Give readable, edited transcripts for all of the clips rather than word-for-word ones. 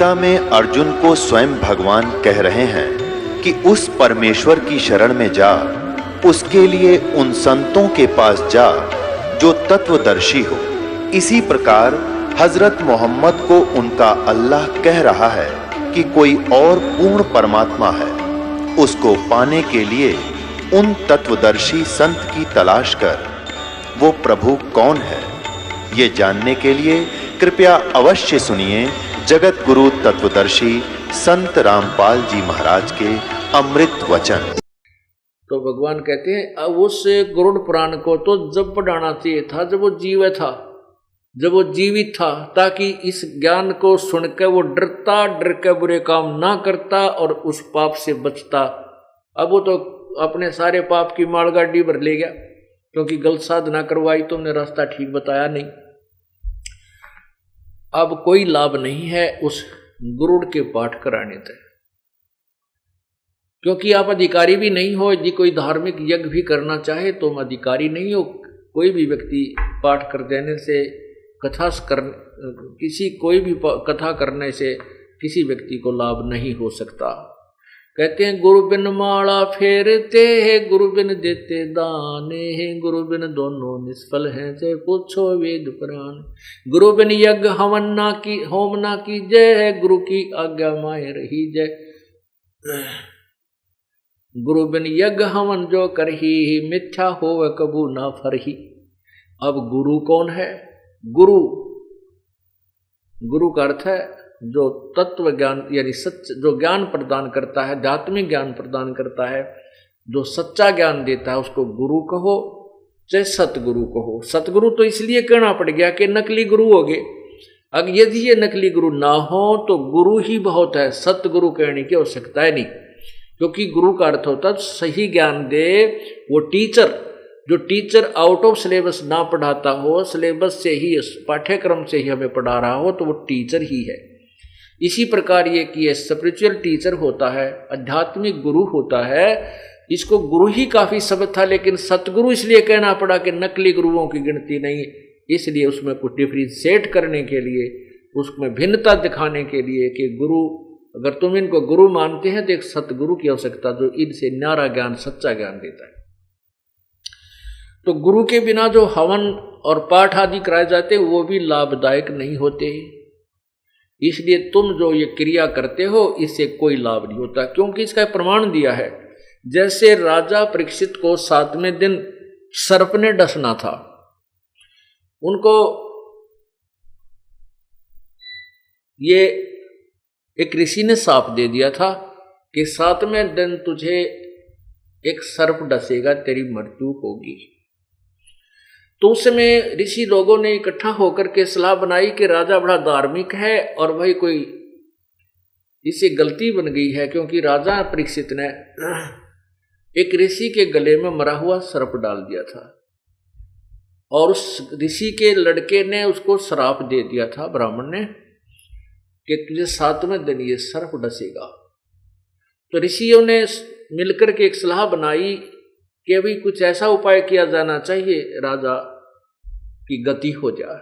गीता में अर्जुन को स्वयं भगवान कह रहे हैं कि उस परमेश्वर की शरण में जा, उसके लिए उन संतों के पास जा जो तत्वदर्शी हो। इसी प्रकार हजरत मोहम्मद को उनका अल्लाह कह रहा है कि कोई और पूर्ण परमात्मा है, उसको पाने के लिए उन तत्वदर्शी संत की तलाश कर। वो प्रभु कौन है, ये जानने के लिए कृपया अवश्य सुनिए जगत गुरु तत्वदर्शी संत रामपाल जी महाराज के अमृत वचन। तो भगवान कहते हैं अब उस गरुड़ पुराण को तो जब पढ़ाना चाहिए था जब वो जीवित था, जब वो जीवित था, ताकि इस ज्ञान को सुनकर वो डर के बुरे काम ना करता और उस पाप से बचता। अब वो तो अपने सारे पाप की मालगाड़ी भर ले गया, क्योंकि गलत साधना करवाई, तुमने रास्ता ठीक बताया नहीं। अब कोई लाभ नहीं है उस गरुड़ के पाठ कराने तक, क्योंकि आप अधिकारी भी नहीं हो। यदि कोई धार्मिक यज्ञ भी करना चाहे तो हम अधिकारी नहीं हो। कोई भी व्यक्ति पाठ कर देने से कोई भी कथा करने से किसी व्यक्ति को लाभ नहीं हो सकता। कहते हैं गुरु बिन माला फेरते है, गुरु बिन देते दाने हैं, गुरु बिन दोनों निष्फल हैं, चाहे पूछो वेद पुराण। गुरु बिन यज्ञ हवन ना की होम ना की जय है, गुरु की आज्ञा माए रही जय। गुरु बिन यज्ञ हवन जो करही, मिथ्या हो वह कबू ना फरही। अब गुरु कौन है? गुरु का अर्थ है जो तत्व ज्ञान यानी सच, जो ज्ञान प्रदान करता है, आध्यात्मिक ज्ञान प्रदान करता है, जो सच्चा ज्ञान देता है, उसको गुरु कहो चाहे सतगुरु कहो। सतगुरु तो इसलिए कहना पड़ गया कि नकली गुरु हो गए। अगर यदि ये नकली गुरु ना हो तो गुरु ही बहुत है, सतगुरु कहने की आवश्यकता है नहीं, क्योंकि गुरु का अर्थ होता है सही ज्ञान दे। वो टीचर, जो टीचर आउट ऑफ सिलेबस ना पढ़ाता हो, सिलेबस से ही, पाठ्यक्रम से ही हमें पढ़ा रहा हो, तो वो टीचर ही है। इसी प्रकार ये कि स्पिरिचुअल टीचर होता है, आध्यात्मिक गुरु होता है। इसको गुरु ही काफी शब्द था, लेकिन सतगुरु इसलिए कहना पड़ा कि नकली गुरुओं की गिनती नहीं, इसलिए उसमें कुछ डिफरेंशिएट करने के लिए, उसमें भिन्नता दिखाने के लिए कि गुरु, अगर तुम इनको गुरु मानते हैं तो एक सतगुरु की आवश्यकता जो इनसे न्यारा ज्ञान, सच्चा ज्ञान देता है। तो गुरु के बिना जो हवन और पाठ आदि कराए जाते हैं वो भी लाभदायक नहीं होते। इसलिए तुम जो ये क्रिया करते हो इससे कोई लाभ नहीं होता, क्योंकि इसका प्रमाण दिया है। जैसे राजा परीक्षित को 7वें दिन सर्प ने डसना था, उनको ये एक ऋषि ने साप दे दिया था कि 7वें दिन तुझे एक सर्प डसेगा, तेरी मृत्यु होगी। तो उस समय ऋषि लोगों ने इकट्ठा होकर के सलाह बनाई कि राजा बड़ा धार्मिक है और भाई कोई इससे गलती बन गई है, क्योंकि राजा परीक्षित ने एक ऋषि के गले में मरा हुआ सर्प डाल दिया था और उस ऋषि के लड़के ने उसको श्राप दे दिया था, ब्राह्मण ने, कि तुझे 7वें दिन ये सर्प डसेगा। तो ऋषियों ने मिलकर के एक सलाह बनाई कि अभी कुछ ऐसा उपाय किया जाना चाहिए राजा की गति हो जाए।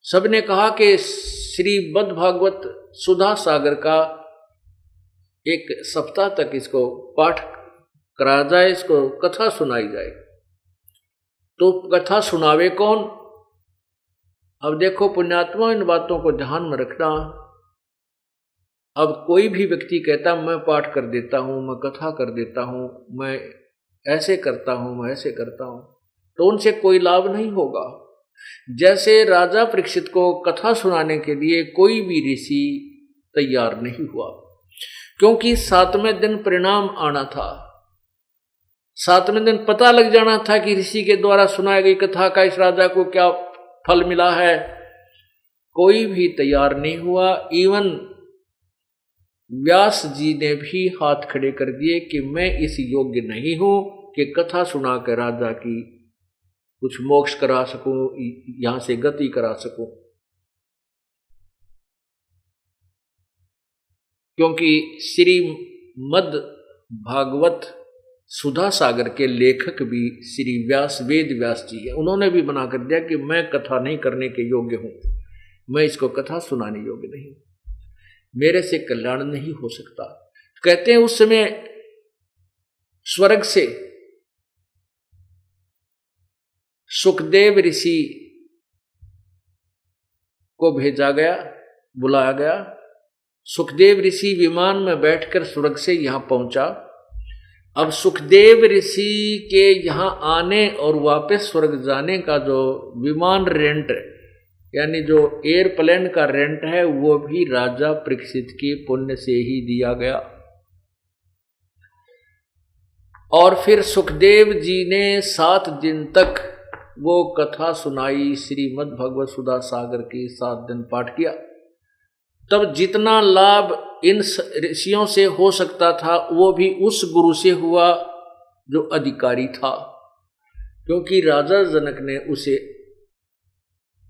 सबने कहा कि श्रीमद् भागवत सुधा सागर का एक सप्ताह तक इसको पाठ कराया जाए, इसको कथा सुनाई जाए। तो कथा सुनावे कौन? अब देखो पुण्यात्मा, इन बातों को ध्यान में रखना। अब कोई भी व्यक्ति कहता मैं पाठ कर देता हूँ, मैं कथा कर देता हूँ, मैं ऐसे करता हूँ, मैं ऐसे करता हूँ, तो उनसे कोई लाभ नहीं होगा। जैसे राजा परीक्षित को कथा सुनाने के लिए कोई भी ऋषि तैयार नहीं हुआ, क्योंकि 7वें दिन परिणाम आना था। 7वें दिन पता लग जाना था कि ऋषि के द्वारा सुनाई गई कथा का इस राजा को क्या फल मिला है। कोई भी तैयार नहीं हुआ। इवन व्यास जी ने भी हाथ खड़े कर दिए कि मैं इस योग्य नहीं हूं कि कथा सुनाकर राजा की कुछ मोक्ष करा सकूं, यहां से गति करा सकूं, क्योंकि श्रीमद् भागवत सुधा सागर के लेखक भी श्री व्यास, वेद व्यास जी है। उन्होंने भी मना कर दिया कि मैं कथा नहीं करने के योग्य हूं, मैं इसको कथा सुनाने योग्य नहीं। मेरे से कल्याण नहीं हो सकता। कहते हैं उस समय स्वर्ग से सुखदेव ऋषि को भेजा गया, बुलाया गया। सुखदेव ऋषि विमान में बैठकर स्वर्ग से यहां पहुंचा। अब सुखदेव ऋषि के यहां आने और वापस स्वर्ग जाने का जो विमान रेंट यानी जो एयरप्लेन का रेंट है वो भी राजा परीक्षित के पुण्य से ही दिया गया। और फिर सुखदेव जी ने 7 दिन तक वो कथा सुनाई, श्रीमद् भगवत सुधा सागर की 7 दिन पाठ किया। तब जितना लाभ इन ऋषियों से हो सकता था वो भी उस गुरु से हुआ जो अधिकारी था, क्योंकि राजा जनक ने उसे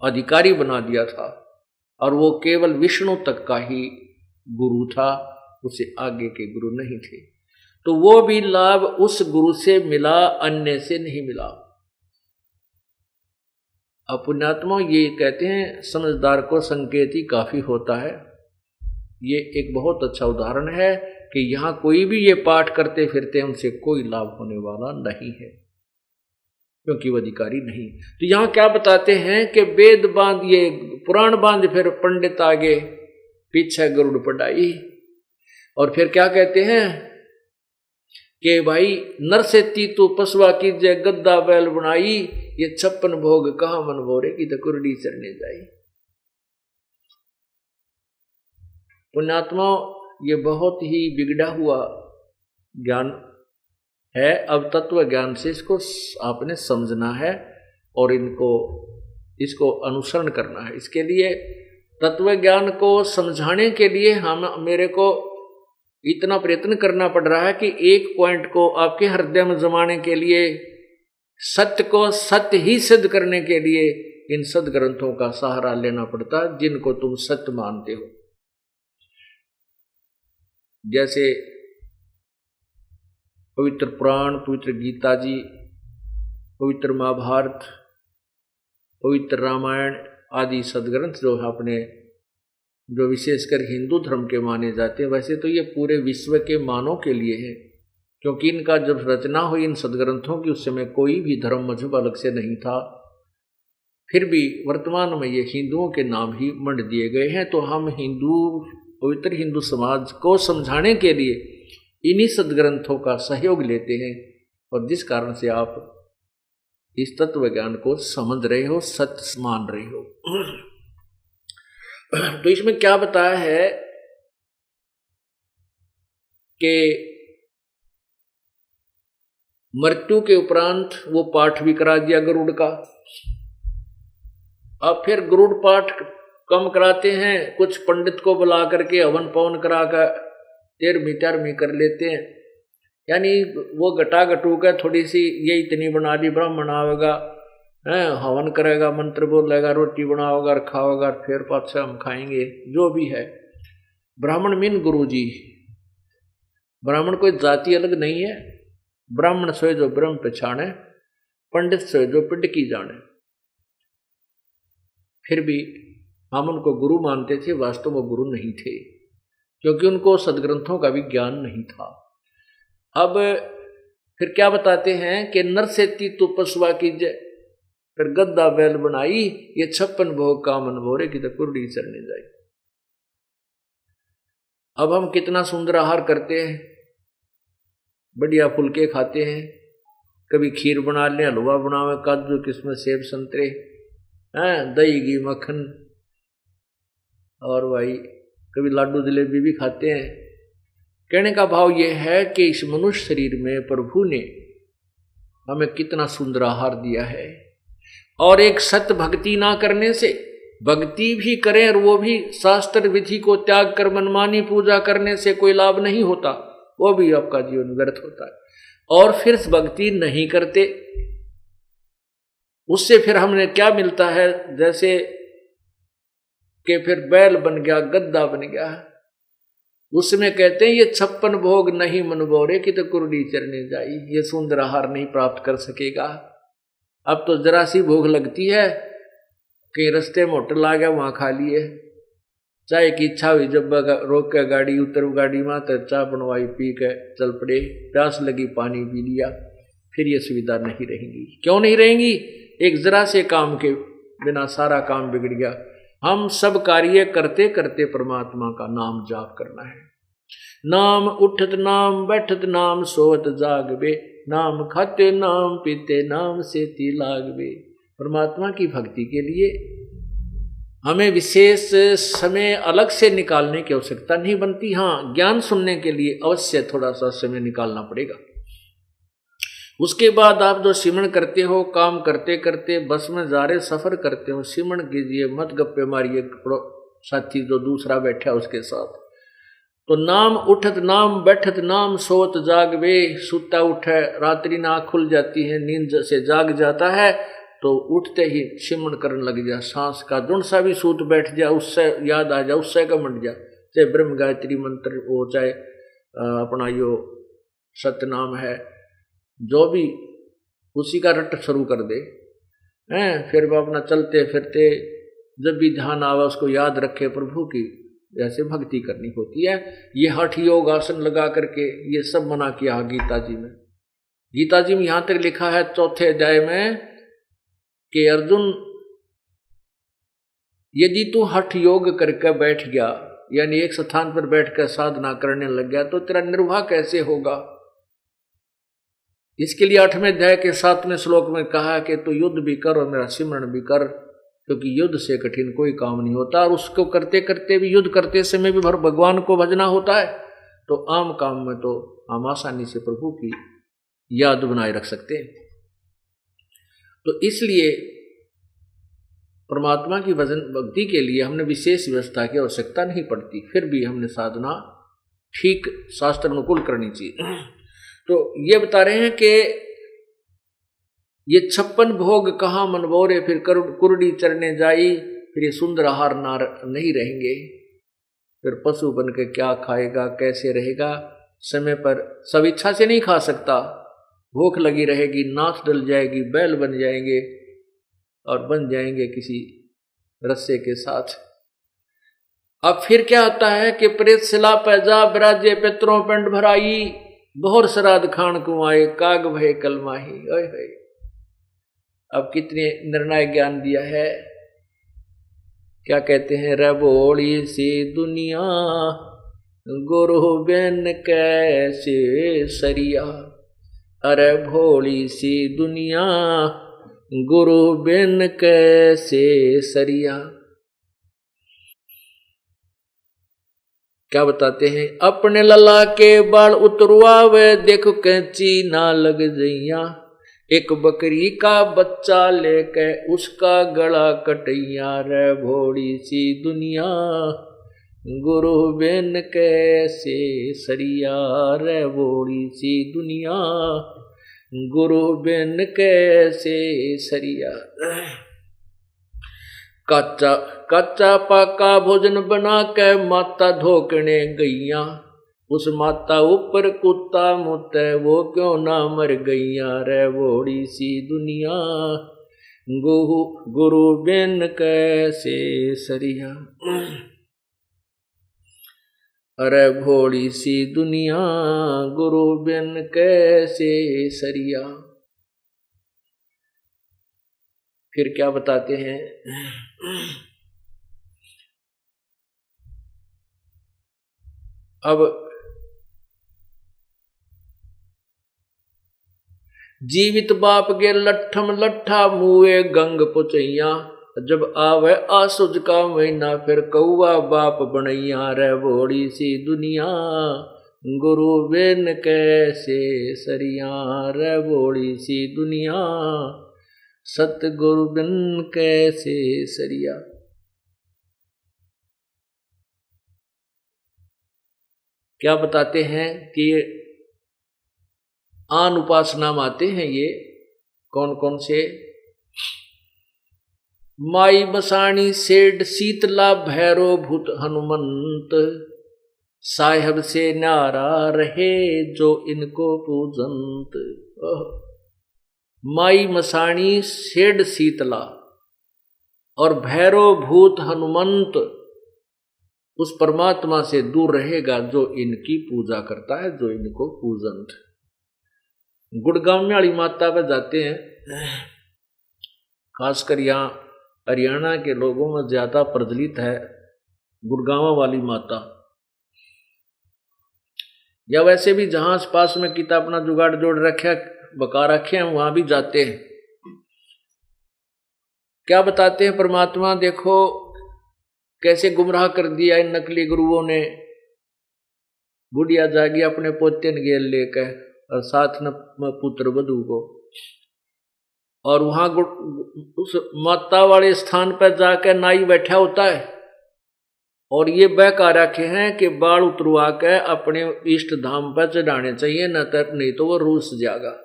अधिकारी बना दिया था और वो केवल विष्णु तक का ही गुरु था, उसे आगे के गुरु नहीं थे। तो वो भी लाभ उस गुरु से मिला, अन्य से नहीं मिला। अब पुण्यात्मा ये कहते हैं समझदार को संकेत ही काफी होता है। ये एक बहुत अच्छा उदाहरण है कि यहाँ कोई भी ये पाठ करते फिरते उनसे कोई लाभ होने वाला नहीं है, क्योंकि वो अधिकारी नहीं। तो यहाँ क्या बताते हैं कि वेद बांध, ये पुराण बांध, फिर पंडित आगे पीछे गरुड़ पढ़ाई। और फिर क्या कहते हैं कि भाई नर से तीतु पशुआ की जय गद्दा बैल बनाई, ये 56 भोग कहाँ मन भोरे की तो कुरडी चढ़ने जाई। पुण्यात्मा ये बहुत ही बिगड़ा हुआ ज्ञान है। अब तत्व ज्ञान से इसको आपने समझना है और इसको अनुसरण करना है। इसके लिए तत्व ज्ञान को समझाने के लिए मेरे को इतना प्रयत्न करना पड़ रहा है कि एक पॉइंट को आपके हृदय में जमाने के लिए, सत्य को सत्य ही सिद्ध करने के लिए इन सदग्रंथों का सहारा लेना पड़ता है जिनको तुम सत्य मानते हो। जैसे पवित्र पुराण, पवित्र गीता जी, पवित्र महाभारत, पवित्र रामायण आदि सदग्रंथ जो विशेषकर हिंदू धर्म के माने जाते हैं। वैसे तो ये पूरे विश्व के मानव के लिए है, क्योंकि इनका जब रचना हुई इन सदग्रंथों की उस समय कोई भी धर्म मजहब अलग से नहीं था। फिर भी वर्तमान में ये हिंदुओं के नाम ही मंड दिए गए हैं। तो हम पवित्र हिंदू समाज को समझाने के लिए इन्हीं सदग्रंथों का सहयोग लेते हैं, और जिस कारण से आप इस तत्व ज्ञान को समझ रहे हो, सत्य मान रहे हो। तो इसमें क्या बताया है कि मृत्यु के उपरांत वो पाठ भी करा दिया गरुड़ का। अब फिर गरुड़ पाठ कम कराते हैं, कुछ पंडित को बुला करके हवन पवन करा कर 13वीं कर लेते हैं। यानी वो घटा घटू का थोड़ी सी ये इतनी बना दी, ब्राह्मण आवेगा, हवन करेगा, मंत्र बोलेगा, रोटी बनाओगा और खाओगा, फिर पाछा हम खाएंगे, जो भी है। ब्राह्मण मीन गुरु जी। ब्राह्मण कोई जाति अलग नहीं है। ब्राह्मण सोए जो ब्रह्म पहचाने, पंडित सोए जो पिंड की जाने। फिर भी हम उनको गुरु मानते थे, वास्तव में गुरु नहीं थे, क्योंकि उनको सदग्रंथों का भी ज्ञान नहीं था। अब फिर क्या बताते हैं कि नर से तीतु पशुआ की जय, फिर गद्दा बैल बनाई, ये 56 भोग का मन भोरे की तो कुरडी चढ़ने जाई। अब हम कितना सुंदर आहार करते हैं, बढ़िया फुलके खाते हैं, कभी खीर बना लें, हलवा बनावे, काजू किस्म, सेब संतरे, दही घी मक्खन, और भाई कभी लाडू जलेबी भी खाते हैं। कहने का भाव यह है कि इस मनुष्य शरीर में प्रभु ने हमें कितना सुंदर आहार दिया है, और एक सत्य भक्ति ना करने से, भक्ति भी करें और वो भी शास्त्र विधि को त्याग कर मनमानी पूजा करने से कोई लाभ नहीं होता, वो भी आपका जीवन व्यर्थ होता है। और फिर भक्ति नहीं करते, उससे फिर हमें क्या मिलता है, जैसे कि फिर बैल बन गया, गद्दा बन गया। उसमें कहते हैं ये 56 भोग नहीं मन भोरे की तो कुरडी चरने जाई, ये सुंदर आहार नहीं प्राप्त कर सकेगा। अब तो जरा सी भूख लगती है, कहीं रास्ते में होटल आ गया, वहां खा लिए, चाय की इच्छा हुई, जब रोक के गाड़ी उतर गाड़ी में तो चाय बनवाई, पी के चल पड़े। प्यास लगी, पानी पी लिया। फिर ये सुविधा नहीं रहेंगी। क्यों नहीं रहेंगी? एक जरा से काम के बिना सारा काम बिगड़ गया। हम सब कार्य करते करते परमात्मा का नाम जाप करना है। नाम उठत नाम बैठत नाम सोवत जागवे, नाम खाते नाम पीते नाम सेती लागवे। परमात्मा की भक्ति के लिए हमें विशेष समय अलग से निकालने की आवश्यकता नहीं बनती। हाँ, ज्ञान सुनने के लिए अवश्य थोड़ा सा समय निकालना पड़ेगा। उसके बाद आप जो सिमरण करते हो, काम करते करते बस में जा रहे सफर करते हो, सिमरण कीजिए, मत गप्पे मारिए साथी जो दूसरा बैठा उसके साथ। तो नाम उठत नाम बैठत नाम सोत जागवे, सुता उठे रात्रि ना खुल जाती है, नींद से जाग जाता है तो उठते ही सिमरण करने लग जा। सांस का जुण सा भी सूत बैठ जा, उससे याद आ जा, उससे का मंड जा। चाहे ब्रह्म गायत्री मंत्र हो, चाहे अपना यो सतनाम है, जो भी, उसी का रट शुरू कर दे हैं। फिर वो अपना चलते फिरते जब भी ध्यान आवे उसको याद रखे प्रभु की, जैसे भक्ति करनी होती है। ये हठ योग आसन लगा करके ये सब मना किया गीता जी में। गीता जी में यहाँ तक लिखा है 4 अध्याय में कि अर्जुन, यदि तू हठ योग करके बैठ गया, यानी एक स्थान पर बैठकर साधना करने लग गया, तो तेरा निर्वाह कैसे होगा? इसके लिए 8वें अध्याय के 7वें श्लोक में कहा कि तू युद्ध भी कर और मेरा सिमरण भी कर, क्योंकि युद्ध से कठिन कोई काम नहीं होता। और उसको करते करते भी, युद्ध करते समय भी भगवान को भजना होता है। तो आम काम में तो हम आसानी से प्रभु की याद बनाए रख सकते हैं। तो इसलिए परमात्मा की भजन भक्ति के लिए हमने विशेष व्यवस्था की आवश्यकता नहीं पड़ती। फिर भी हमने साधना ठीक शास्त्र अनुकूल करनी चाहिए। तो ये बता रहे हैं कि ये 56 भोग कहाँ मनबोरे, फिर कुरडी चरने जाई, फिर ये सुंदर आहार नार नहीं रहेंगे। फिर पशु बन के क्या खाएगा, कैसे रहेगा? समय पर सब इच्छा से नहीं खा सकता, भूख लगी रहेगी, नाच डल जाएगी, बैल बन जाएंगे और बन जाएंगे किसी रस्से के साथ। अब फिर क्या होता है कि प्रेत सिला पैजा बिराजे पितरों पिंड भराई, बहुर श्राद्ध खान कुआए काग भय कलमाही। ओए होए, अब कितने निर्णायक ज्ञान दिया है। क्या कहते हैं? रबोड़ी सी दुनिया गुरु बिन कैसे सरिया, अरे भोली सी दुनिया गुरु बिन कैसे सरिया। क्या बताते हैं? अपने लला के बाल उतरवावे, देखो कैंची ना लग जइया, एक बकरी का बच्चा लेके उसका गला कटैया, रे भोड़ी सी दुनिया गुरु बिन कैसे सरिया, रे भोड़ी सी दुनिया गुरु बिन कैसे सरिया। कच्चा कच्चा पाका भोजन बना के माता धोकने गैया, उस माता ऊपर कुत्ता मुते, वो क्यों ना मर गैया, रे भोड़ी सी दुनिया गुरु बिन कैसे सरिया, अरे भोड़ी सी दुनिया गुरु बिन कैसे सरिया। फिर क्या बताते हैं? अब जीवित बाप के लट्ठम लट्ठा मुए गंग पुचैया, जब आवे आसुज का महीना फिर कौआ बाप बनैया, रे भोड़ी सी दुनिया गुरु बिन कैसे सरिया, रे भोड़ी सी दुनिया सतगुरु बिन कैसे सरिया। क्या बताते हैं कि आन उपासना में आते हैं ये कौन कौन से? माई बसाणी सेठ शीतला भैरो भूत हनुमंत, साहेब से नारा रहे जो इनको पूजंत। माई मसाणी सेठ शीतला और भैरो भूत हनुमंत, उस परमात्मा से दूर रहेगा जो इनकी पूजा करता है, जो इनको पूजन। गुड़गांव वाली माता पे जाते हैं, खासकर यहाँ हरियाणा के लोगों में ज्यादा प्रचलित है गुड़गांव वाली माता, या वैसे भी जहां आस पास में किता अपना जुगाड़ जोड़ रखे बका रखे हैं वहां भी जाते हैं। क्या बताते हैं परमात्मा, देखो कैसे गुमराह कर दिया इन नकली गुरुओं ने। बुढ़िया जागी अपने पोते ने गेल लेकर और साथ न पुत्र वधू को, और वहां उस माता वाले स्थान पर जाकर नाई बैठा होता है और ये बहका रखे हैं कि बाल उतरवा के अपने इष्ट धाम पर चढ़ाने चाहिए, नहीं तो वो रूस जाएगा।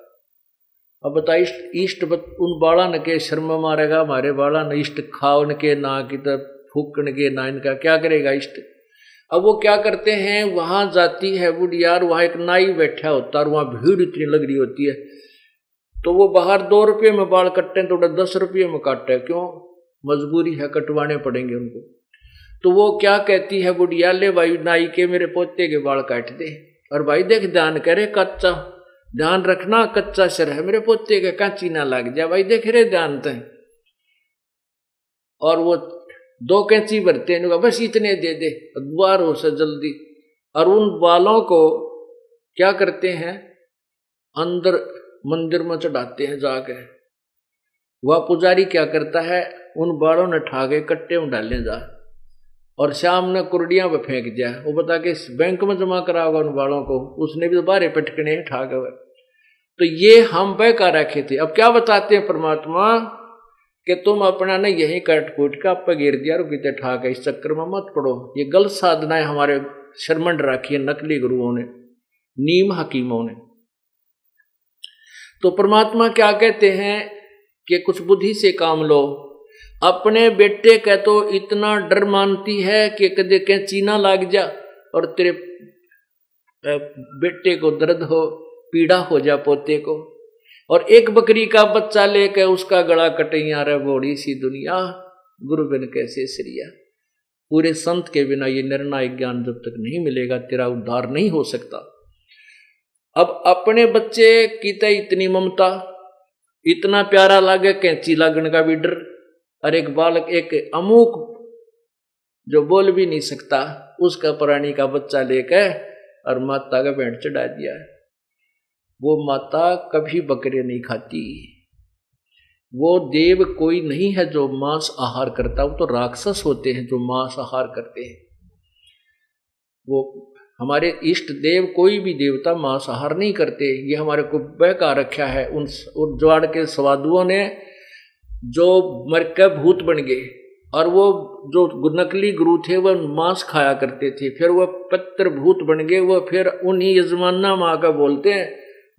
अब बता, इष्ट उन बाला न के शर्म मारेगा, हमारे बाला न इष्ट खाओ न के ना की तब फूकन के ना, इनका क्या करेगा इष्ट। अब वो क्या करते हैं, वहां जाती है बुढ़िया, वहां एक नाई बैठा होता है और वहां भीड़ इतनी लग रही होती है, तो वो बाहर 2 रुपये में बाल कटते हैं तो 10 रुपये में काटते, क्यों, मजबूरी है, कटवाने पड़ेंगे उनको। तो वो क्या कहती है बुढ़िया, ले भाई नाई के मेरे पोते के बाल काट दे, और भाई देख ध्यान करे, कच्चा ध्यान रखना, कच्चा सिर है मेरे पोते के, कांची ना लग जाए, भाई देख रहे ध्यान ते। और वो 2 कैंची भरते हैं, बस इतने दे दे द्वारों से जल्दी। और उन बालों को क्या करते हैं, अंदर मंदिर में चढ़ाते हैं जाके। वह पुजारी क्या करता है, उन बालों ने ठाके कट्टे में डालने जा और शाम ने कुर्डियां पे फेंक दिया। वो बता के बैंक में जमा करा होगा उन बालों को, उसने भी बारे पटकने ठाके हुए। तो ये हम बहका रखे थे। अब क्या बताते हैं परमात्मा कि तुम अपना ने यही कट कूट का आप गिर दिया, रुकते ठाके, इस चक्कर में मत पड़ो। ये गलत साधनाएं हमारे शर्मंड रखी है नकली गुरुओं ने, नीम हकीमों ने। तो परमात्मा क्या कहते हैं कि कुछ बुद्धि से काम लो। अपने बेटे का तो इतना डर मानती है कि कदे कैंची ना लग जा और तेरे बेटे को दर्द हो, पीड़ा हो जा पोते को। और एक बकरी का बच्चा लेकर उसका गला कटैया रे बोड़ी सी दुनिया, गुरु बिन कैसे श्रिया। पूरे संत के बिना ये निर्णायक ज्ञान जब तक नहीं मिलेगा तेरा उद्धार नहीं हो सकता। अब अपने बच्चे की तो इतनी ममता, इतना प्यारा लागे, कैंची लागण का भी डर। और एक बालक, एक अमुक जो बोल भी नहीं सकता, उसका प्राणी का बच्चा लेकर और माता का पेंट चढ़ा दिया है। वो माता कभी बकरे नहीं खाती। वो देव कोई नहीं है जो मांस आहार करता, वो तो राक्षस होते हैं जो मांस आहार करते हैं। वो हमारे इष्ट देव, कोई भी देवता मांसाहार नहीं करते। ये हमारे को बहका रखा है उन ज्वाड़ के स्वादुओं ने, जो मर के भूत बन गए। और वो जो नकली गुरु थे वह मांस खाया करते थे, फिर वह पत्र भूत बन गए। वह फिर उन्हीं यजमाना माँ का बोलते हैं,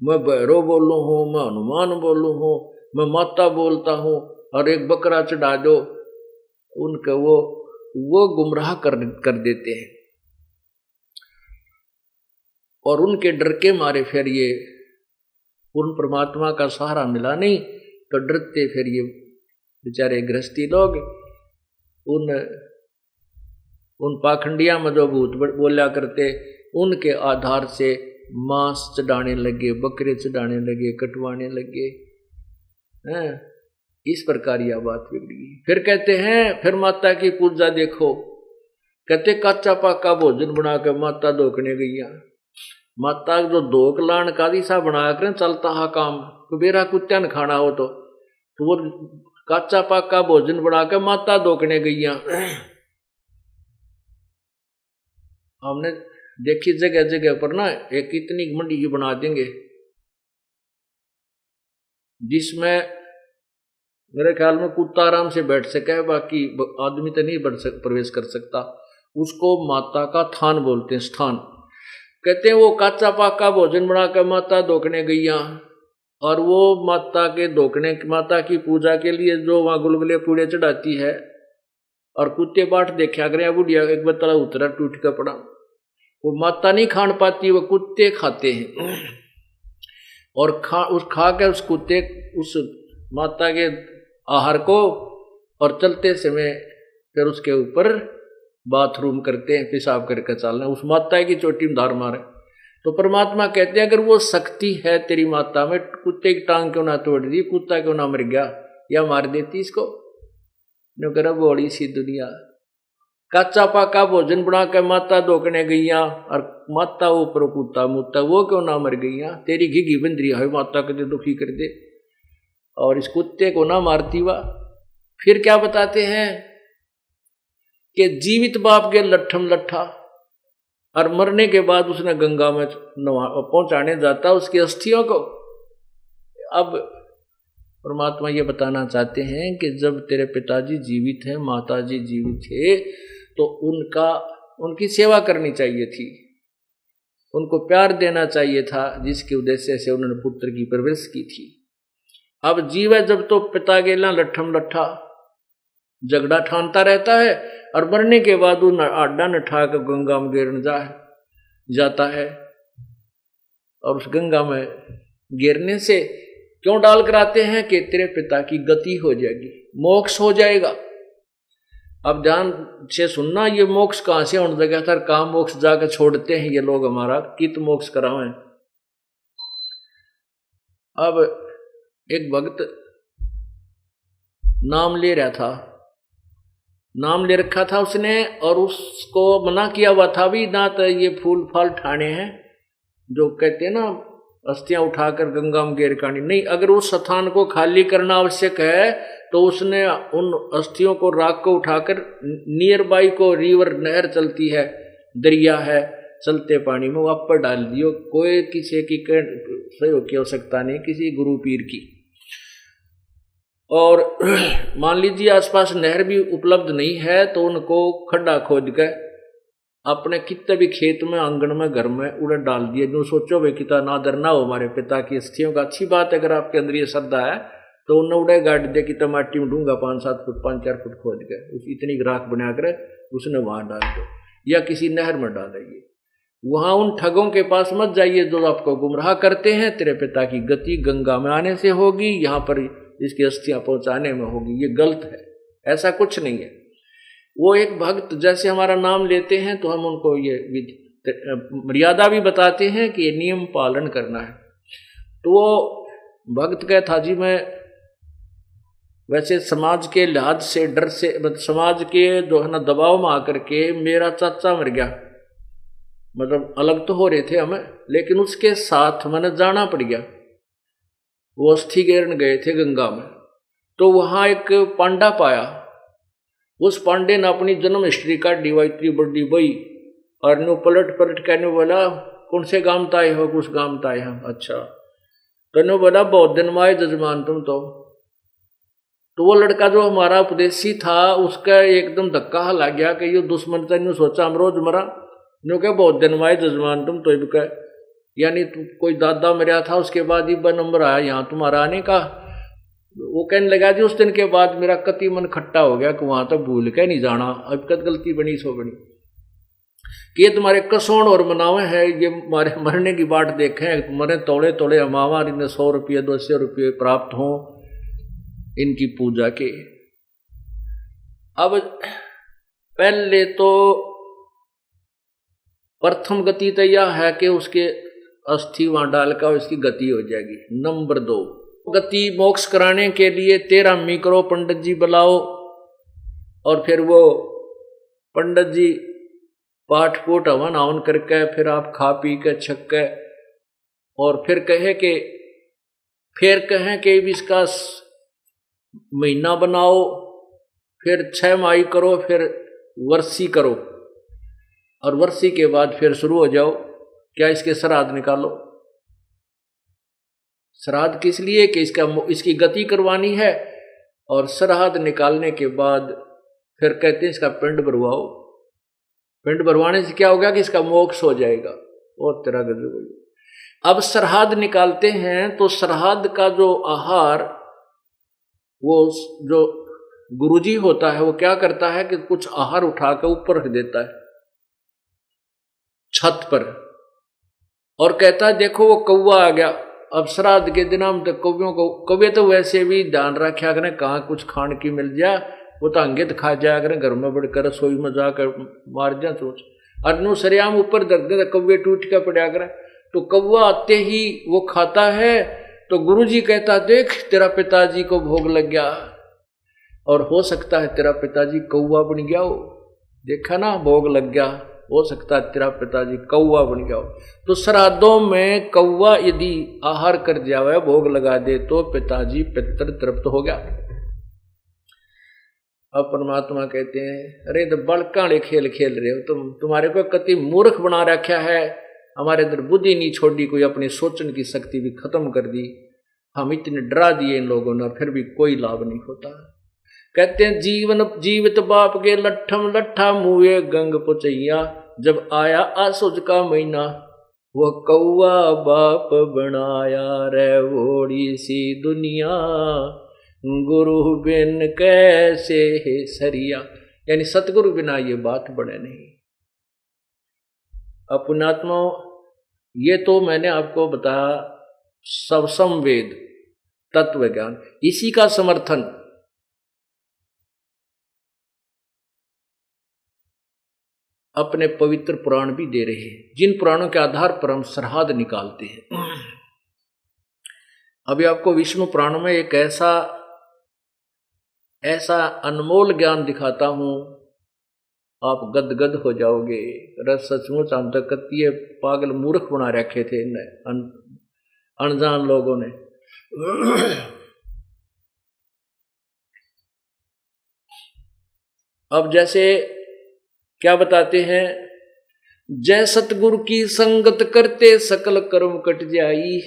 मैं भैरव बोलूँ हूँ, मैं हनुमान बोलूँ हूँ, मैं माता बोलता हूँ, और एक बकरा चढ़ा दो। उनका वो गुमराह कर देते हैं। और उनके डर के मारे फिर ये उन परमात्मा का सहारा मिला नहीं, तो डरते फिर ये बेचारे गृहस्थी लोग उन पाखंडिया में जो भूत बोला करते, उनके आधार से मांस चढ़ाने लगे, बकरे चढ़ाने लगे, कटवाने लगे। इस प्रकार यह बात बिगड़ी। फिर कहते हैं, फिर माता की पूजा देखो, कहते कच्चा पक्का भोजन बना के माता धोकने गई। माता जो धोक लान का दिशा बना कर चलता है काम, कुबेरा कुत्ता न खाना हो तो वो कच्चा पक्का भोजन बना के माता धोकने गई। हमने देखी जगह जगह पर ना एक इतनी मंडी ही बना देंगे जिसमें मेरे ख्याल में कुत्ता आराम से बैठ सके, बाकी आदमी तो नहीं प्रवेश कर सकता। उसको माता का थान बोलते हैं, स्थान। कहते हैं वो कच्चा पक्का भोजन बनाकर माता धोकने गई, और वो माता के धोकने, माता की पूजा के लिए जो वहाँ गुलगुले पूड़े चढ़ाती है, और कुत्ते बाट देखा करें। बुढ़िया एक बतला उतरा टूट कर पड़ा। वो माता नहीं खान पाती, वो कुत्ते खाते हैं। और खा के उस कुत्ते उस माता के आहार को, और चलते समय फिर उसके ऊपर बाथरूम करते हैं, पेशाब करके चलना, उस माता की चोटी में धार मारे। तो परमात्मा कहते हैं अगर वो शक्ति है तेरी माता में, कुत्ते की टांग क्यों ना तोड़ दी, कुत्ता क्यों ना मर गया, या मार देती इसको। नगर बड़ी सी दुनिया, कच्चा पाका भोजन बना के माता धोकने गईया, और माता ऊपर कुत्ता मुत्ता, वो क्यों ना मर गईया। तेरी घिघी बंदरी है माता के दे दुखी कर दे, और इस कुत्ते को ना मारती वा। फिर क्या बताते हैं कि जीवित बाप के लट्ठम लट्ठा, और मरने के बाद उसने गंगा में पहुंचाने जाता उसकी अस्थियों को। अब परमात्मा ये बताना चाहते हैं कि जब तेरे पिताजी जीवित हैं, माताजी जीवित थे, तो उनकी सेवा करनी चाहिए थी, उनको प्यार देना चाहिए था, जिसके उद्देश्य से उन्होंने पुत्र की परवरिश की थी। अब जीव है जब तो पिता गेला लट्ठम लट्ठा झगड़ा ठानता रहता है, और मरने के बाद उन आडा न ठा कर गंगा में गिरने जाता है, और उस गंगा में गिरने से क्यों डाल कराते हैं कि तेरे पिता की गति हो जाएगी, मोक्ष हो जाएगा। अब ध्यान से सुनना, ये मोक्ष कहां से होने लगा था, कहां मोक्ष जाकर छोड़ते हैं ये लोग हमारा, कित मोक्ष करावें। अब एक भक्त नाम ले रहा था, नाम ले रखा था उसने, और उसको मना किया हुआ था भी ना, तो ये फूल फाल ठाने हैं जो कहते हैं ना, अस्थियां उठाकर गंगा में गिर कानी नहीं। अगर उस स्थान को खाली करना आवश्यक है तो उसने उन अस्थियों को, राख को उठाकर नियर बाई को रिवर नहर चलती है, दरिया है, चलते पानी में वहां पर डाल दियो। कोई किसी की सहयोग की आवश्यकता नहीं, किसी गुरु पीर की। और मान लीजिए आसपास नहर भी उपलब्ध नहीं है, तो उनको खड्डा खोद कर अपने कितने भी खेत में, आंगन में, घर में उड़े डाल दिए। जो सोचो भाई कितना नादर ना हो हमारे पिता की अस्थियों का, अच्छी बात है। अगर आपके अंदर ये श्रद्धा है तो उन्हें उड़े गाड़ दे कि टमाटी में ढूंगा 5-7 फुट 5-4 फुट खोद के उस इतनी राख बना कर उसने वहां डाल दो, या किसी नहर में डालेंगे। वहां उन ठगों के पास मत जाइए जो आपको गुमराह करते हैं। तेरे पिता की गति गंगा में आने से होगी, यहाँ पर इसकी अस्थियां पहुंचाने में होगी, ये गलत है, ऐसा कुछ नहीं है। वो एक भक्त जैसे हमारा नाम लेते हैं तो हम उनको ये मर्यादा भी बताते हैं कि ये नियम पालन करना है। तो वो भक्त कहता था जी मैं वैसे समाज के लिहाज से, डर से, समाज के जो है ना दबाव में आकर के मेरा चाचा मर गया, मतलब अलग तो हो रहे थे हमें, लेकिन उसके साथ मैंने जाना पड़ गया। वो अस्थि गिरन गए थे गंगा में, तो वहां एक पांडा पाया। उस पांडे ने अपनी जन्म हिस्ट्री काटी हुई इतनी बड़ी बई, और नो पलट कहने बोला कौन से गांव ताए हो, कुछ गांव ताए हम। अच्छा, तो नो बोला बहुत दिन माए जजमान तुम तो वो लड़का जो हमारा उपदेशी था उसका एकदम धक्का लग गया कि ये दुश्मन था। न्यू सोचा हम रोज मरा, न्यू क्या बहुत दिन माए जजमान तुम तो कह, यानी कोई दादा मरा था उसके बाद ही नंबर आया यहाँ तुम्हारा आने का। वो कहने लगा जी उस दिन के बाद मेरा कति मन खट्टा हो गया कि वहां तक भूल के नहीं जाना, अब कद गलती बनी सो बनी कि ये तुम्हारे कसौण और मनावे है, ये हमारे मरने की बाट देखें, मरे तोड़े तोड़े अमावा, इन्हें 100 रुपये 200 रुपये प्राप्त हों इनकी पूजा के। अब पहले तो प्रथम गति तो यह है कि उसके अस्थि वहां डालकर उसकी गति हो जाएगी। नंबर 2 गति मोक्ष कराने के लिए 13 मिक्रो पंडित जी बुलाओ, और फिर वो पंडित जी पाठ पूठ हवन हवन करके फिर आप खा पी के छक के, और फिर कहें कि इसका महीना बनाओ, फिर 6 माही करो, फिर वर्षी करो, और वर्षी के बाद फिर शुरू हो जाओ क्या इसके श्राद्ध निकालो। श्राद्ध किस लिए कि इसकी गति करवानी है, और श्राद्ध निकालने के बाद फिर कहते हैं इसका पिंड भरवाओ। पिंड भरवाने से क्या होगा कि इसका मोक्ष हो जाएगा। और तेरा गजब। अब श्राद्ध निकालते हैं तो श्राद्ध का जो आहार, वो जो गुरुजी होता है वो क्या करता है कि कुछ आहार उठाकर ऊपर रख देता है छत पर, और कहता है देखो वो कौवा आ गया। अब श्राद्ध के दिन हम तो कौवे तो वैसे भी ध्यान रखा करें कहाँ कुछ खाने की मिल जाए, वो तो अंगे खा जाया करें, घर में बढ़कर रसोई में जाकर मार जा सोच। अनु सरियाम ऊपर दर्द दे कौवे टूट के पड़ा करें, तो कौवा आते ही वो खाता है, तो गुरुजी कहता देख तेरा पिताजी को भोग लग गया, और हो सकता है तेरा पिताजी कौवा बन गया हो। देखा ना, भोग लग गया, हो सकता है तेरा पिताजी कौवा बन गया हो। तो श्राद्धों में कौवा यदि आहार कर जावे, भोग लगा दे, तो पिताजी पितर तृप्त हो गया। अब परमात्मा कहते हैं अरे तो बड़काले खेल खेल रहे हो तुम्हारे को कति मूर्ख बना रखा है, हमारे अंदर बुद्धि नहीं छोड़ी, कोई अपनी सोचने की शक्ति भी खत्म कर दी, हम इतने डरा दिए इन लोगों ने, फिर भी कोई लाभ नहीं होता। कहते हैं जीवन जीवित बाप के लट्ठम लट्ठा मुए गंग पुचैया, जब आया आसुज का महीना, वह कौवा बाप बनाया रे वोड़ी सी दुनिया, गुरु बिन कैसे है सरिया। यानी सतगुरु बिना ये बात बने नहीं। अपनात्मा ये तो मैंने आपको बताया सबसम वेद तत्व ज्ञान, इसी का समर्थन अपने पवित्र पुराण भी दे रहे हैं, जिन पुराणों के आधार पर हम श्राद्ध निकालते हैं। अभी आपको विष्णु पुराण में एक ऐसा अनमोल ज्ञान दिखाता हूं, आप गदगद हो जाओगे। रस सचमुच हम तक कतिये पागल मूर्ख बना रखे थे अनजान लोगों ने। अब जैसे क्या बताते हैं, जय सतगुरु की संगत करते सकल कर्म कट जाई,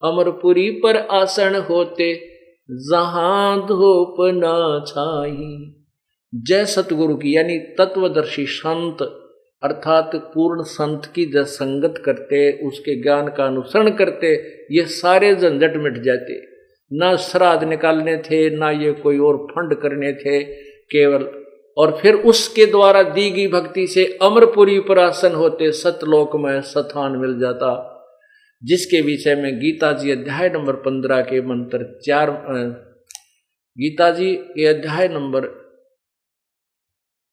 अमरपुरी पर आसन होते जहां धूप ना छाई। जय सतगुरु की यानी तत्वदर्शी संत अर्थात पूर्ण संत की जब संगत करते, उसके ज्ञान का अनुसरण करते, ये सारे झंझट मिट जाते। ना श्राद्ध निकालने थे, ना ये कोई और फंड करने थे केवल, और फिर उसके द्वारा दी गई भक्ति से अमरपुरी पर आसन होते, सतलोक में स्थान मिल जाता, जिसके विषय में गीता जी अध्याय नंबर 15 के मंत्र 4, गीता जी के अध्याय नंबर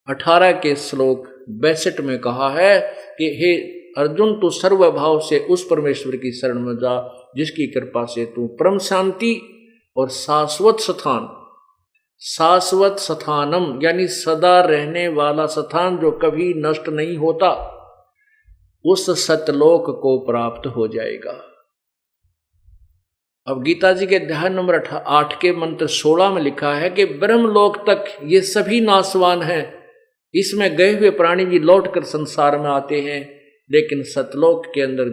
18 के श्लोक 62 में कहा है कि हे अर्जुन, तू सर्वभाव से उस परमेश्वर की शरण में जा जिसकी कृपा से तू परम शांति और शाश्वत स्थान, शाश्वत स्थानम यानी सदा रहने वाला स्थान जो कभी नष्ट नहीं होता, उस सतलोक को प्राप्त हो जाएगा। अब गीता जी के अध्याय नंबर 8 के मंत्र 16 में लिखा है कि ब्रह्मलोक तक ये सभी नाशवान हैं, इसमें गए हुए प्राणी भी लौटकर संसार में आते हैं, लेकिन सतलोक के अंदर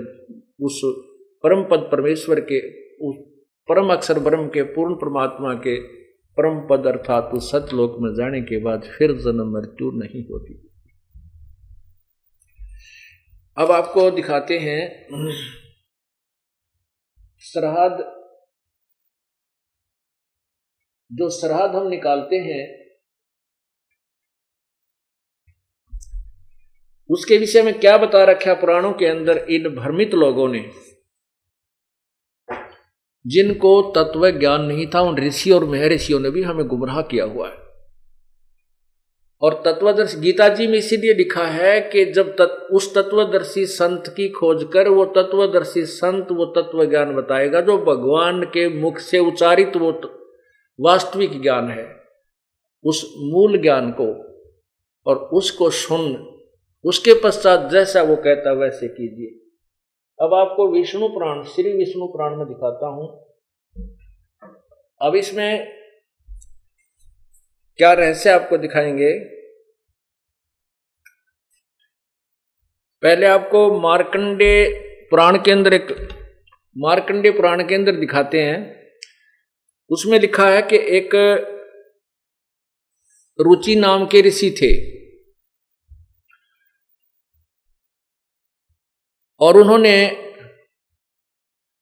उस परम पद परमेश्वर के, उस परम अक्षर ब्रह्म के, पूर्ण परमात्मा के परम पद अर्थात उस सतलोक में जाने के बाद फिर जन्म मृत्यु नहीं होती। अब आपको दिखाते हैं श्राद्ध, जो श्राद्ध हम निकालते हैं उसके विषय में क्या बता रखा पुराणों के अंदर। इन भ्रमित लोगों ने, जिनको तत्व ज्ञान नहीं था, उन ऋषि और महर्षियों ने भी हमें गुमराह किया हुआ है। और तत्वदर्शी गीता जी में इसीलिए लिखा है कि जब उस तत्वदर्शी संत की खोज कर वो तत्वदर्शी संत वो तत्व ज्ञान बताएगा जो भगवान के मुख से उच्चारित वो वास्तविक ज्ञान है, उस मूल ज्ञान को, और उसको सुन, उसके पश्चात जैसा वो कहता वैसे कीजिए। अब आपको विष्णु पुराण, श्री विष्णु पुराण में दिखाता हूं। अब इसमें क्या रहस्य आपको दिखाएंगे। पहले आपको मार्कंडे पुराण के अंदर, एक मार्कंडे पुराण के अंदर दिखाते हैं। उसमें लिखा है कि एक रुचि नाम के ऋषि थे और उन्होंने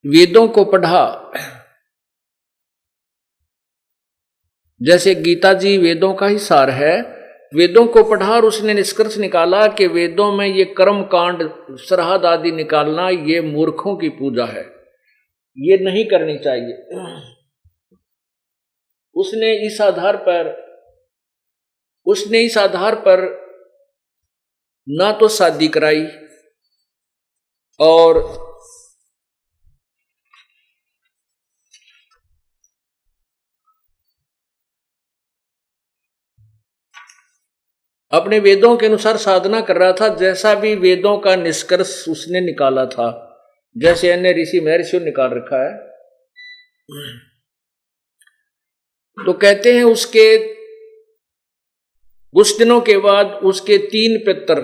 वेदों को पढ़ा। जैसे गीता जी वेदों का ही सार है, वेदों को पढ़ा और उसने निष्कर्ष निकाला कि वेदों में ये कर्म कांड, श्राद्ध आदि निकालना ये मूर्खों की पूजा है, ये नहीं करनी चाहिए। उसने इस आधार पर उसने इस आधार पर ना तो शादी कराई और अपने वेदों के अनुसार साधना कर रहा था, जैसा भी वेदों का निष्कर्ष उसने निकाला था, जैसे अन्य ऋषि महर्षियों ने निकाल रखा है। तो कहते हैं उसके कुछ दिनों के बाद उसके 3 पितर,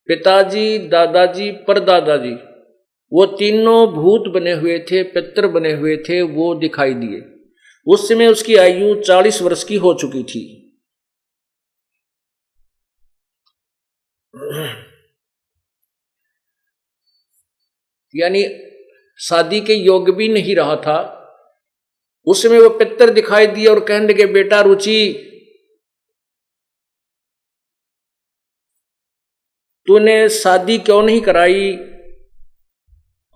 पिताजी, दादाजी, परदादाजी, वो तीनों भूत बने हुए थे, पितर बने हुए थे, वो दिखाई दिए। उस समय उसकी आयु 40 वर्ष की हो चुकी थी। यानी शादी के योग भी नहीं रहा था। उस समय वो पितर दिखाई दिए और कहने लगे, बेटा रुचि, तूने शादी क्यों नहीं कराई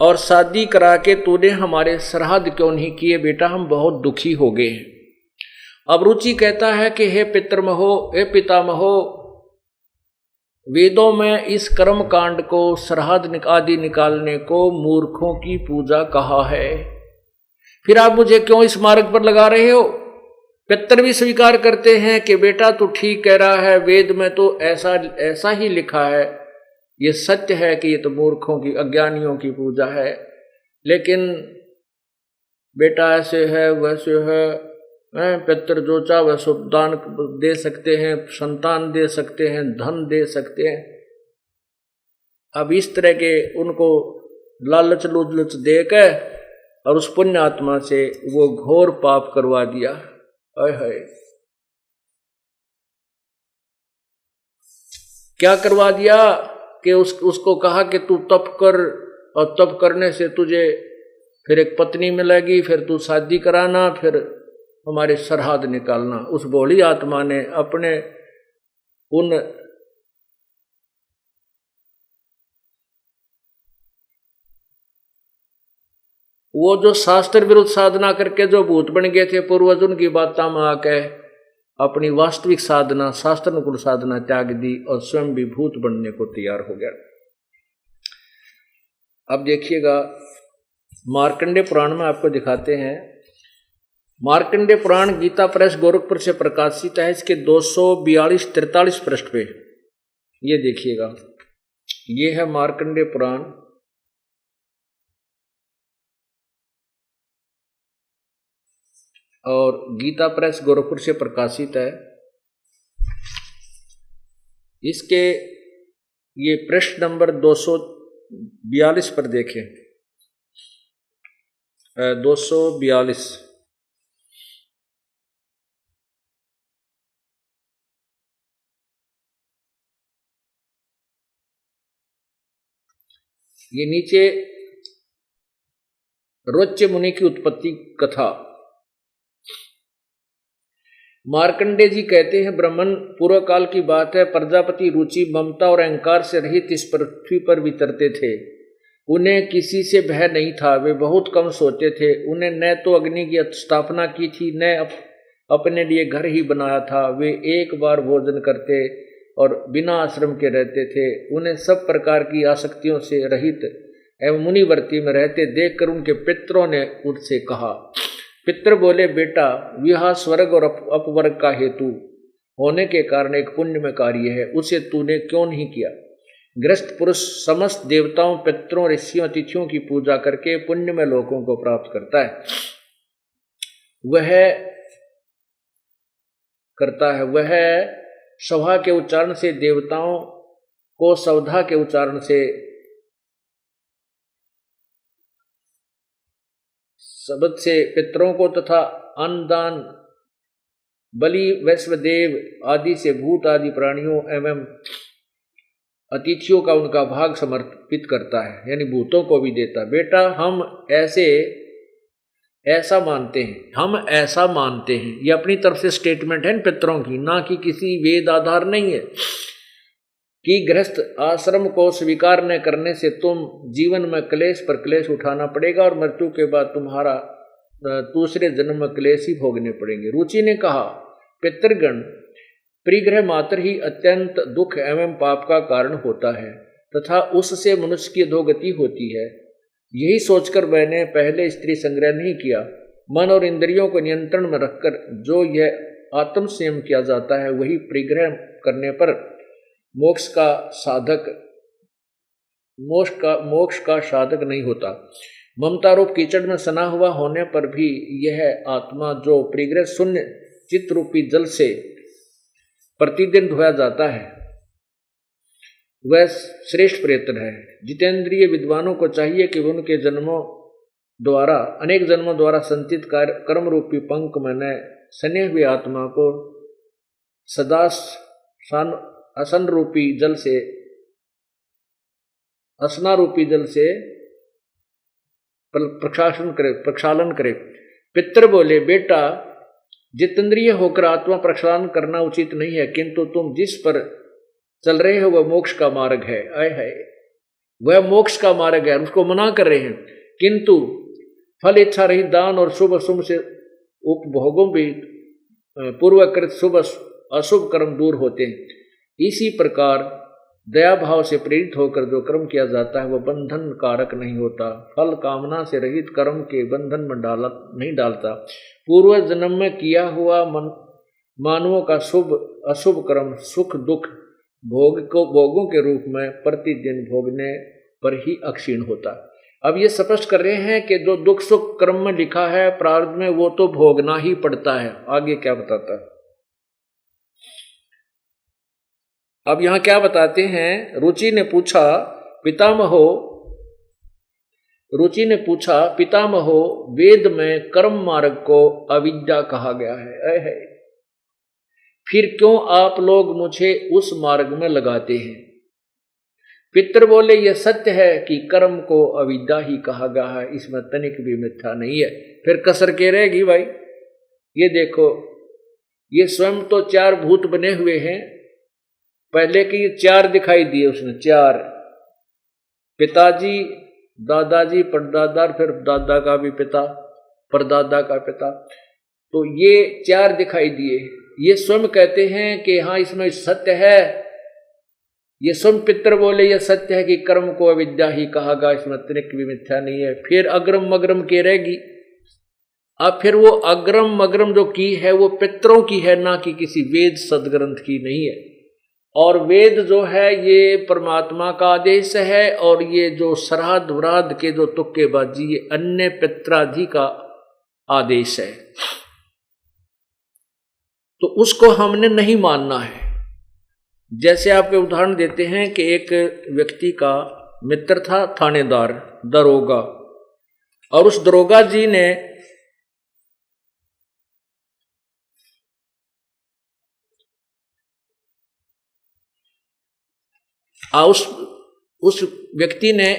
और शादी करा के तूने हमारे श्राद्ध क्यों नहीं किए बेटा, हम बहुत दुखी हो गए हैं। अब रुचि कहता है कि हे पितरमहो, हे पितामहो, वेदों में इस कर्म कांड को, श्राद्ध आदि निकालने को मूर्खों की पूजा कहा है, फिर आप मुझे क्यों इस मार्ग पर लगा रहे हो? पितर भी स्वीकार करते हैं कि बेटा तू ठीक कह रहा है, वेद में तो ऐसा ही लिखा है, ये सत्य है कि ये तो मूर्खों की, अज्ञानियों की पूजा है, लेकिन बेटा ऐसे है वैसे है, पितर जो चाहे वह सब दान दे सकते हैं, संतान दे सकते हैं, धन दे सकते हैं। अब इस तरह के उनको लालच लुच दे के और उस पुण्य आत्मा से वो घोर पाप करवा दिया। हाय क्या करवा दिया कि उसको कहा कि तू तप कर, और तप करने से तुझे फिर एक पत्नी मिलेगी, फिर तू शादी कराना, फिर हमारे श्राद्ध निकालना। उस भोली आत्मा ने अपने उन वो जो शास्त्र विरुद्ध साधना करके जो भूत बन गए थे पूर्वज, उनकी बातों में आके अपनी वास्तविक साधना, शास्त्र अनुकूल साधना त्याग दी और स्वयं भी भूत बनने को तैयार हो गया। अब देखिएगा, मार्कंडेय पुराण में आपको दिखाते हैं। मार्कंडेय पुराण गीता प्रेस गोरखपुर से प्रकाशित है। इसके 242-43 पृष्ठ पे ये देखिएगा, ये है मार्कंडेय पुराण। और गीता प्रेस गोरखपुर से प्रकाशित है। इसके ये पृष्ठ नंबर 242 पर देखें, 242। ये नीचे रोच्य मुनि की उत्पत्ति कथा। मार्कंडेय जी कहते हैं, ब्राह्मण पूर्व काल की बात है, प्रजापति रुचि, ममता और अहंकार से रहित इस पृथ्वी पर विचरते थे। उन्हें किसी से भय नहीं था, वे बहुत कम सोते थे। उन्हें न तो अग्नि की स्थापना की थी, न अपने लिए घर ही बनाया था। वे एक बार भोजन करते और बिना आश्रम के रहते थे। उन्हें सब प्रकार की आसक्तियों से रहित एवं मुनिवर्ती में रहते देखकर उनके पितरों ने उनसे कहा। पितर बोले, बेटा विवाह स्वर्ग और अपवर्ग का हेतु होने के कारण एक पुण्य में कार्य है, उसे तूने क्यों नहीं किया? गृहस्थ पुरुष समस्त देवताओं, पितरों, ऋषियों, तिथियों की पूजा करके पुण्य में लोगों को प्राप्त करता है। वह सभा के उच्चारण से देवताओं को, सवधा के उच्चारण से शब्द से पितरों को, तथा अन्नदान, बलि, वैश्वदेव आदि से भूत आदि प्राणियों एवं अतिथियों का उनका भाग समर्पित करता है, यानी भूतों को भी देता। बेटा हम ऐसा मानते हैं, ये अपनी तरफ से स्टेटमेंट है पितरों की, ना कि किसी वेद आधार नहीं है, कि गृहस्थ आश्रम को स्वीकार न करने से तुम जीवन में क्लेश पर क्लेश उठाना पड़ेगा और मृत्यु के बाद तुम्हारा दूसरे जन्म में क्लेश ही भोगने पड़ेंगे। रुचि ने कहा, पितृगण परिग्रह मात्र ही अत्यंत दुख एवं पाप का कारण होता है तथा उससे मनुष्य की अधोगति होती है। यही सोचकर मैंने पहले स्त्री संग्रह नहीं किया। मन और इंद्रियों को नियंत्रण में रखकर जो यह आत्म संयम किया जाता है वही परिग्रह करने पर मोक्ष का साधक नहीं होता। ममता रूप कीचड़ में सना हुआ होने पर भी यह आत्मा जो परिग्रह शून्य चित्त रूपी जल से प्रतिदिन धोया जाता है वह श्रेष्ठ प्रयत्न है। जितेंद्रिय विद्वानों को चाहिए कि उनके अनेक जन्मों द्वारा संचित कर्म रूपी पंख में सने हुए आत्मा को सदा असना रूपी जल से प्रक्षालन करे। पितर बोले, बेटा जितेंद्रिय होकर आत्मा प्रक्षालन करना उचित नहीं है, किंतु तुम जिस पर चल रहे हो वह मोक्ष का मार्ग है। वह मोक्ष का मार्ग है, उसको मना कर रहे हैं। किंतु फल इच्छा रहित दान और शुभ अशुभ से उपभोगों भी पूर्वकृत शुभ अशुभ कर्म दूर होते हैं। इसी प्रकार दया भाव से प्रेरित होकर जो कर्म किया जाता है वह बंधन कारक नहीं होता। फल कामना से रहित कर्म के बंधन में नहीं डालता। पूर्व जन्म में किया हुआ मानवों का शुभ अशुभ कर्म सुख दुख भोगों के रूप में प्रतिदिन भोगने पर ही अक्षीण होता। अब ये स्पष्ट कर रहे हैं कि जो दुख सुख कर्म में लिखा है प्रारब्ध में वो तो भोगना ही पड़ता है। आगे क्या बताता है? अब यहां क्या बताते हैं? रुचि ने पूछा पितामहो वेद में कर्म मार्ग को अविद्या कहा गया है। फिर क्यों आप लोग मुझे उस मार्ग में लगाते हैं? पितर बोले, यह सत्य है कि कर्म को अविद्या ही कहा गया है, इसमें तनिक भी मिथ्या नहीं है। फिर कसर के रहेगी भाई। ये देखो, ये स्वयं तो 4 भूत बने हुए हैं। पहले की 4 दिखाई दिए उसने, 4 पिताजी, दादाजी, परदादा, फिर दादा का भी पिता, परदादा का पिता, तो ये 4 दिखाई दिए। ये स्वयं कहते हैं कि हाँ इसमें सत्य है। ये स्वयं पितर बोले यह सत्य है कि कर्म को अविद्या ही कहा गया, इसमें तनिक भी मिथ्या नहीं है। फिर अग्रम मग्रम के रहेगी। अब फिर वो अग्रम मग्रम जो की है वो पितरों की है, ना कि किसी वेद सदग्रंथ की नहीं है। और वेद जो है ये परमात्मा का आदेश है, और ये जो श्राद्ध व्राद्ध के जो तुक्केबाजी ये अन्य पित्रादि का आदेश है, तो उसको हमने नहीं मानना है। जैसे आपके उदाहरण देते हैं कि एक व्यक्ति का मित्र था थानेदार, दरोगा, और उस दरोगा जी ने उस व्यक्ति ने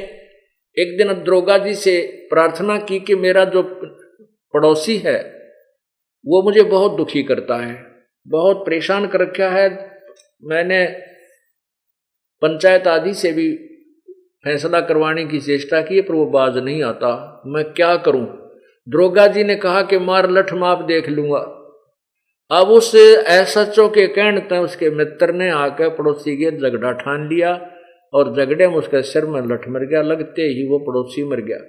एक दिन दरोगा जी से प्रार्थना की कि मेरा जो पड़ोसी है वो मुझे बहुत दुखी करता है, बहुत परेशान कर रखा है। मैंने पंचायत आदि से भी फैसला करवाने की चेष्टा की पर वो बाज नहीं आता, मैं क्या करूं? दरोगा जी ने कहा कि मार लठ माप देख लूंगा। अब उस एसएचओ के कहने तक उसके मित्र ने आकर पड़ोसी के झगड़ा ठान लिया, और झगड़े में उसके सिर में लठ मर गया, लगते ही वो पड़ोसी मर गया।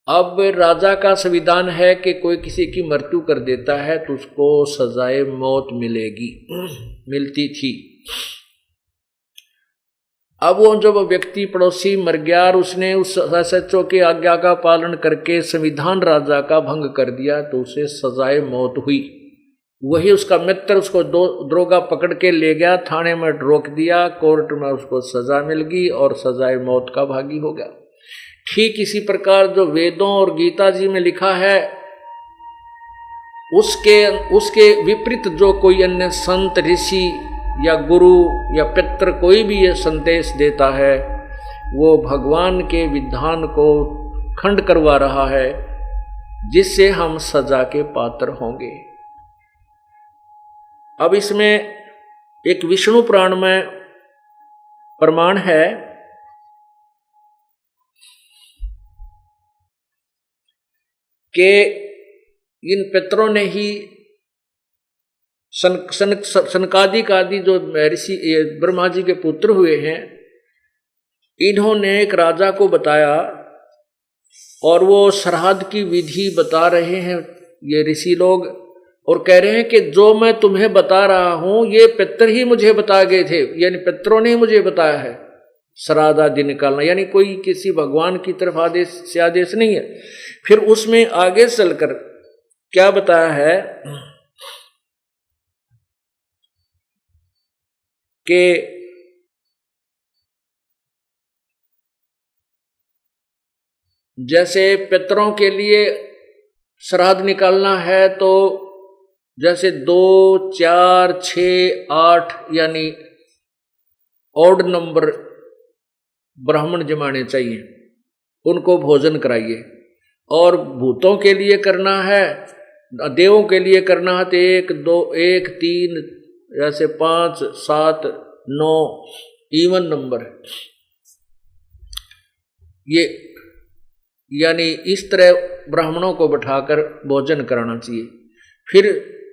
अब राजा का संविधान है कि कोई किसी की मृत्यु कर देता है तो उसको सजाए मौत मिलती थी। अब वो जब व्यक्ति पड़ोसी मर गया और उसने उस एसएचओ की आज्ञा का पालन करके संविधान राजा का भंग कर दिया तो उसे सजाए मौत हुई। वही उसका मित्र उसको दरोगा पकड़ के ले गया, थाने में रोक दिया, कोर्ट में उसको सजा मिल गई और सजाए मौत का भागी हो गया। ठीक इसी प्रकार जो वेदों और गीता जी में लिखा है उसके विपरीत जो कोई अन्य संत ऋषि या गुरु या पितर कोई भी ये संदेश देता है वो भगवान के विधान को खंड करवा रहा है, जिससे हम सजा के पात्र होंगे। अब इसमें एक विष्णु पुराण में प्रमाण है कि इन पितरों ने ही सनकादिक आदि जो ऋषि ब्रह्मा जी के पुत्र हुए हैं, इन्होंने एक राजा को बताया और वो श्राद्ध की विधि बता रहे हैं ये ऋषि लोग, और कह रहे हैं कि जो मैं तुम्हें बता रहा हूं ये पितर ही मुझे बता गए थे, यानी पितरों ने मुझे बताया है श्राद्ध आदि निकालना, यानी कोई किसी भगवान की तरफ आदेश से आदेश नहीं है। फिर उसमें आगे चलकर क्या बताया है कि जैसे पितरों के लिए श्राद्ध निकालना है तो जैसे 2, 4, 6, 8 यानी ऑड नंबर ब्राह्मण जमाने चाहिए, उनको भोजन कराइए। और भूतों के लिए करना है, देवों के लिए करना है तो 1, 2, 1, 3 जैसे 5, 7, 9 इवन नंबर, ये यानी इस तरह ब्राह्मणों को बैठाकर भोजन कराना चाहिए। फिर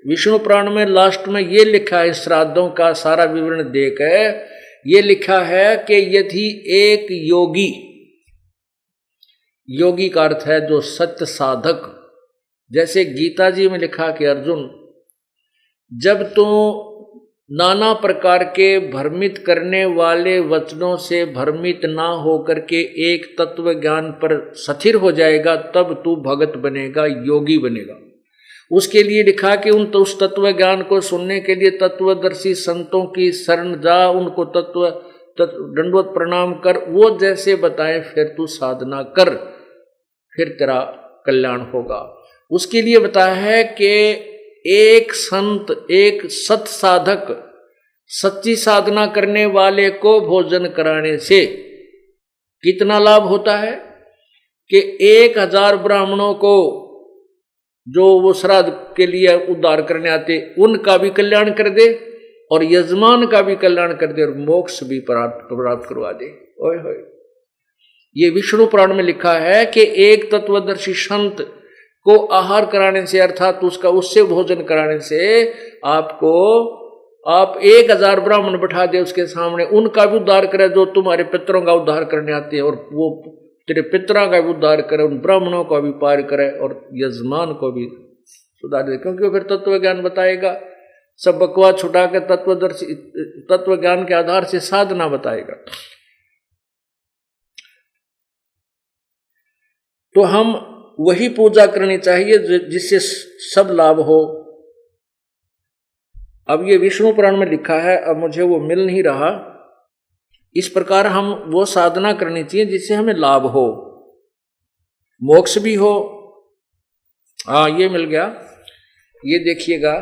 विष्णु पुराण में लास्ट में ये लिखा है, श्राद्धों का सारा विवरण देकर ये लिखा है कि यदि एक योगी, योगी का अर्थ है जो सत्य साधक, जैसे गीता जी में लिखा कि अर्जुन जब तू नाना प्रकार के भ्रमित करने वाले वचनों से भ्रमित ना होकर के एक तत्व ज्ञान पर स्थिर हो जाएगा तब तू भगत बनेगा, योगी बनेगा। उसके लिए लिखा कि उस तत्व ज्ञान को सुनने के लिए तत्वदर्शी संतों की शरण जा, उनको दंडवत प्रणाम कर, वो जैसे बताएं फिर तू साधना कर, फिर तेरा कल्याण होगा। उसके लिए बताया है कि एक संत, एक सत साधक, सच्ची साधना करने वाले को भोजन कराने से कितना लाभ होता है कि 1000 ब्राह्मणों को जो वो श्राद्ध के लिए उद्धार करने आते उनका भी कल्याण कर दे और यजमान का भी कल्याण कर दे और मोक्ष भी प्राप्त करवा दे। ओए होए, ये विष्णु पुराण में लिखा है कि एक तत्वदर्शी संत को आहार कराने से अर्थात उससे भोजन कराने से आप 1000 ब्राह्मण बैठा दे उसके सामने, उनका भी उद्धार करे जो तुम्हारे पितरों का उद्धार करने आते हैं, और वो तेरे पितरों का भी उद्धार करे, उन ब्राह्मणों का भी पार करे और यजमान को भी सुधार दे, क्योंकि वो फिर तत्व ज्ञान बताएगा। सब बकवास छुटा के तत्व ज्ञान के आधार से साधना बताएगा। तो हम वही पूजा करनी चाहिए जिससे सब लाभ हो। अब ये विष्णु पुराण में लिखा है, अब मुझे वो मिल नहीं रहा। इस प्रकार हम वो साधना करनी चाहिए जिससे हमें लाभ हो, मोक्ष भी हो। ये मिल गया, ये देखिएगा,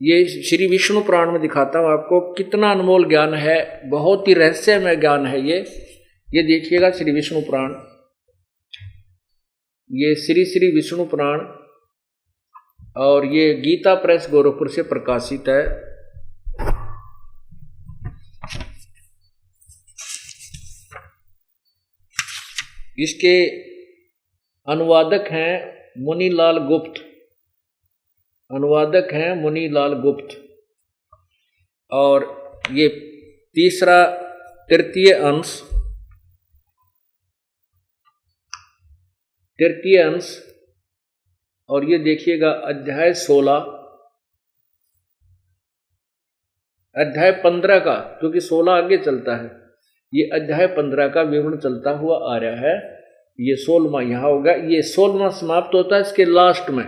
ये श्री विष्णु पुराण में दिखाता हूं आपको कितना अनमोल ज्ञान है, बहुत ही रहस्यमय ज्ञान है ये देखिएगा श्री विष्णु पुराण, ये श्री विष्णु पुराण, और ये गीता प्रेस गोरखपुर से प्रकाशित है। इसके अनुवादक हैं मुनीलाल गुप्त, और ये तृतीय अंश, और ये देखिएगा अध्याय 16, अध्याय 15 का, क्योंकि 16 आगे चलता है, ये अध्याय 15 का विवरण चलता हुआ आ रहा है। ये 16वां यहां होगा, ये 16वां समाप्त होता है इसके लास्ट में।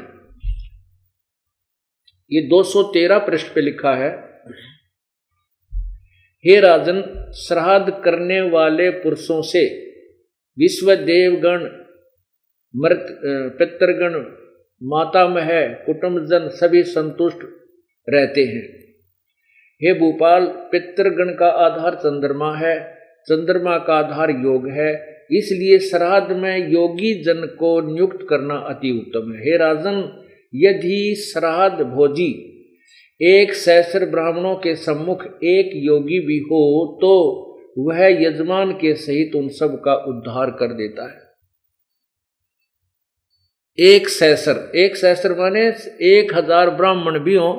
ये 213 पृष्ठ पे लिखा है, हे राजन, श्राद्ध करने वाले पुरुषों से विश्व देवगण, पितृगण, मातामह, कुटुंबजन सभी संतुष्ट रहते हैं। हे भूपाल, पितृगण का आधार चंद्रमा है, चंद्रमा का आधार योग है, इसलिए श्राद्ध में योगी जन को नियुक्त करना अति उत्तम है। हे राजन, यदि श्राद्ध भोजी 1 सहस्र ब्राह्मणों के सम्मुख एक योगी भी हो तो वह यजमान के सहित उन सब का उद्धार कर देता है। एक सहस्र माने 1000 ब्राह्मण भी हो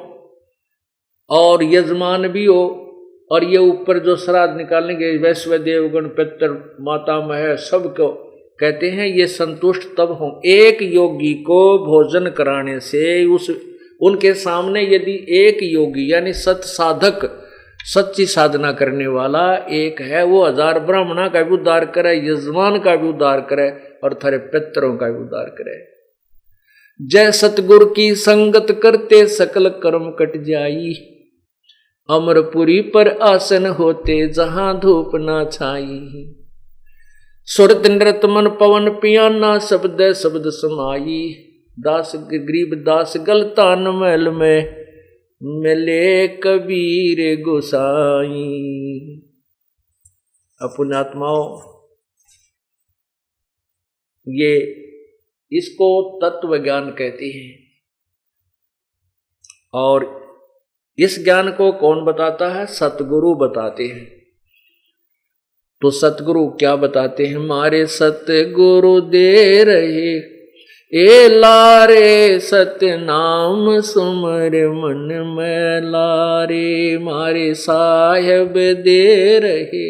और यजमान भी हो, और ये ऊपर जो श्राद्ध निकालेंगे वैश्वदेव गण पितर माता मह सबको कहते हैं ये संतुष्ट तब हो। एक योगी को भोजन कराने से उनके सामने यदि एक योगी यानी सत साधक सच्ची साधना करने वाला एक है, वो 1000 ब्राह्मणा का भी उद्धार करे, यजमान का भी उद्धार करे और थारे पितरों का भी उद्धार करे। जय सतगुरु की संगत करते सकल कर्म कट जाई, अमरपुरी पर आसन होते जहां धूप ना छाई। सुरत नृत मन पवन पियाना शब्द शब्द समाई, दास गरीब दास गलतान महल में मिले कबीर गोसाई। पुण्यात्माओं, ये इसको तत्व ज्ञान कहते हैं। और इस ज्ञान को कौन बताता है? सतगुरु बताते हैं। तो सतगुरु क्या बताते हैं? मारे सतगुरु दे रहे ए लारे सत्य नाम सुमर मन में लारे, मारे साहेब दे रहे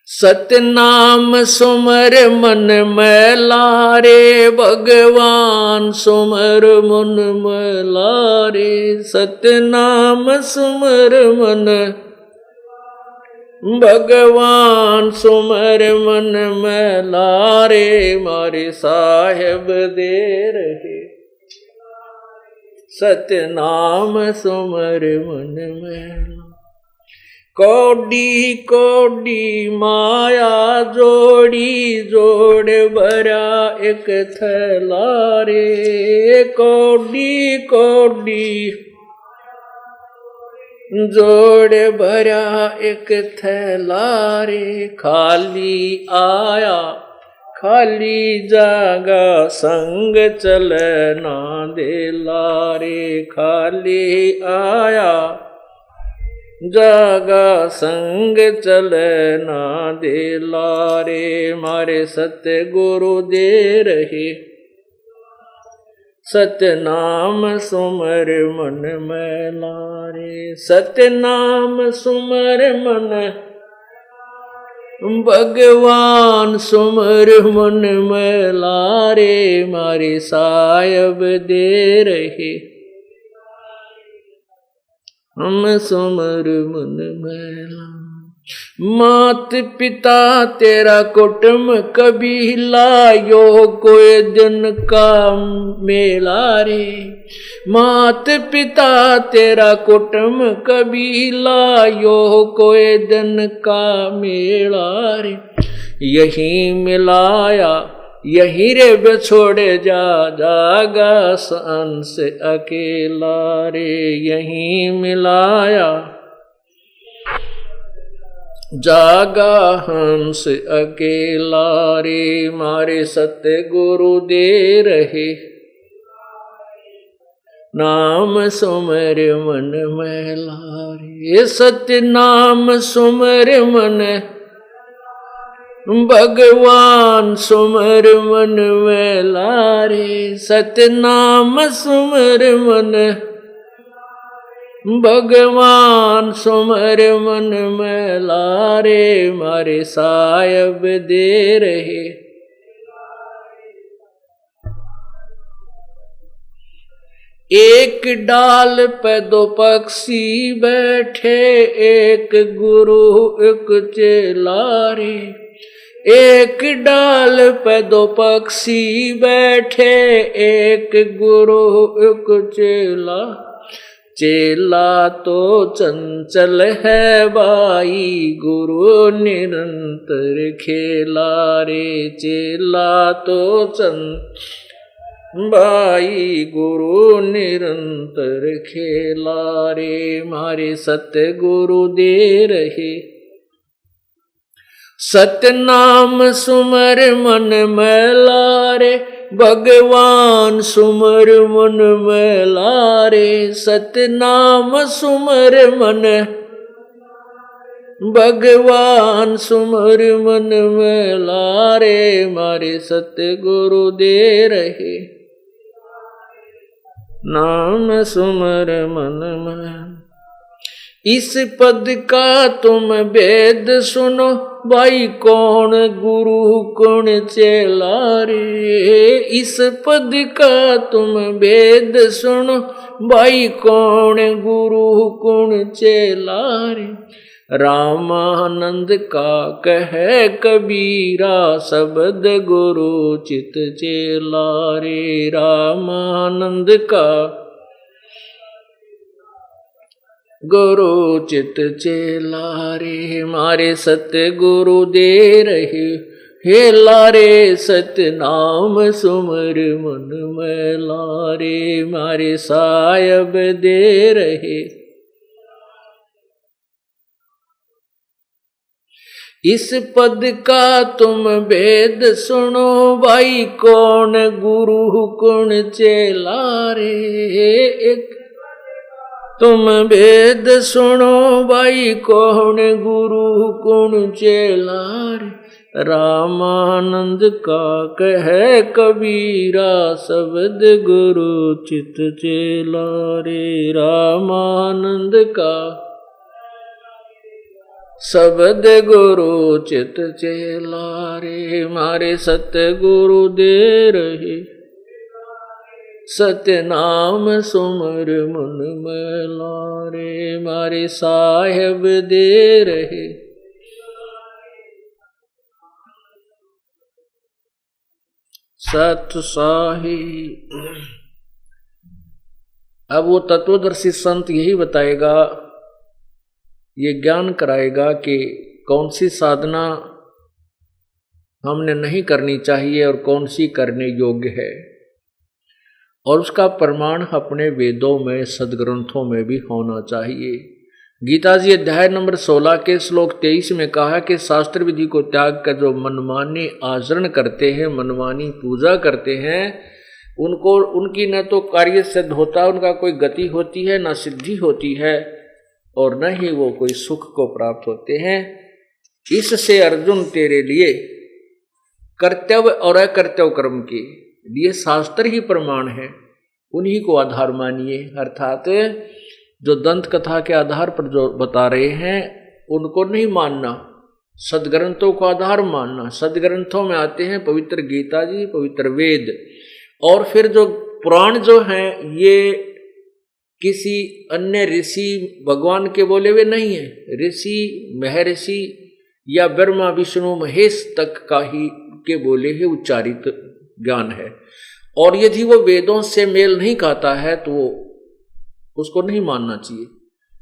सत्य नाम सुमर मन में लारे, भगवान सुमर मन में लारे, सत्य नाम सुमर मन भगवान सुमर मन में लारे, मारे साहेब दे रहे सत्य नाम सुमर मन में। कोडी कोडी माया जोड़ी जोड़ भरा एक थैला रे, कोडी कोडी जोड़ भरा एक थैला रे, खाली आया खाली जागा संग चलना दे लारे, खाली आया जागा संग चलना दे लारे, मारे सत्य गुरु दे रहे सत्य नाम सुमर मन में लारे, सत्य नाम सुमर मन भगवान सुमर मन में लारे, मारे साहेब दे रहे हम सुमर मन में। मात पिता तेरा कुटुम कभी लायो कोई दिन का मेला रे, मात पिता तेरा कुटुम कभी लायो कोई दिन का मेला रे, यही मिलाया यही रे बिछोड़े जा जागा सांस अकेला रे, यही मिलाया जागा हंस अकेला रे, मारे सत्य गुरु दे रहे नाम सुमर मन में लारे, सत्य नाम सुमर मन भगवान सुमर मन में लारे, सत्य नाम सुमर मन भगवान सुमर मन में लारे, मारे साहेब दे रहे एक डाल पे दो पक्षी बैठे, एक गुरु एक चेला रे, एक डाल पे दो पक्षी बैठे, एक गुरु एक चेला, चेला तो चंचल है भाई गुरु निरंतर खेला रे, चेला तो भाई गुरु निरंतर खेला रे, मारे सत्य गुरु दे रहे सत्य नाम सुमर मन में लारे, भगवान सुमर मन में लारे, सत्य नाम सुमर मन भगवान सुमर मन में लारे, मारे सत्य गुरु दे रहे नाम सुमर मन में। इस पद का तुम वेद सुनो, भाई कौन गुरु कौन चेला रे। इस पद का तुम वेद सुनो, भाई कौन गुरु कौन चेला रे। रामानंद का कहे कबीरा, शब्द गुरु चित चेला रे। रामानंद का गुरु चित चेला रे। मारे सत्य गुरु दे रहे, हे लारे सत्य नाम सुमर मन में लारे। मारे सायब दे रहे, इस पद का तुम वेद सुनो, भाई कौन गुरु कौन चेला रे। एक तुम वेद सुनो, भाई कौन गुरु कौन चेला रे। रामानंद का कहे कबीरा, शब्द गुरु चित चेला रे। रामानंद का शब्द गुरु चित चेला रे। मारे सत्य गुरु दे रहे, सत्य नाम सुमर मन में लारे। मारे साहेब दे रहे, सत साही। अब वो तत्वदर्शी संत यही बताएगा, ये ज्ञान कराएगा कि कौन सी साधना हमने नहीं करनी चाहिए और कौन सी करने योग्य है, और उसका प्रमाण अपने वेदों में सदग्रंथों में भी होना चाहिए। गीता जी अध्याय नंबर 16 के श्लोक 23 में कहा कि शास्त्र विधि को त्याग कर जो मनमानी आचरण करते हैं, मनमानी पूजा करते हैं, उनको उनकी न तो कार्य सिद्ध होता, उनका कोई गति होती है, न सिद्धि होती है, और न ही वो कोई सुख को प्राप्त होते हैं। इससे अर्जुन तेरे लिए कर्तव्य और अकर्तव्य कर्म के लिए शास्त्र ही प्रमाण है, उन्हीं को आधार मानिए। अर्थात जो दंत कथा के आधार पर जो बता रहे हैं उनको नहीं मानना, सदग्रंथों को आधार मानना। सदग्रंथों में आते हैं पवित्र गीता जी, पवित्र वेद, और फिर जो पुराण जो हैं ये किसी अन्य ऋषि भगवान के बोले हुए नहीं है। ऋषि, महर्षि या ब्रह्मा विष्णु महेश तक का ही के बोले हुए उच्चारित ज्ञान है, और यदि वो वेदों से मेल नहीं खाता है तो उसको नहीं मानना चाहिए।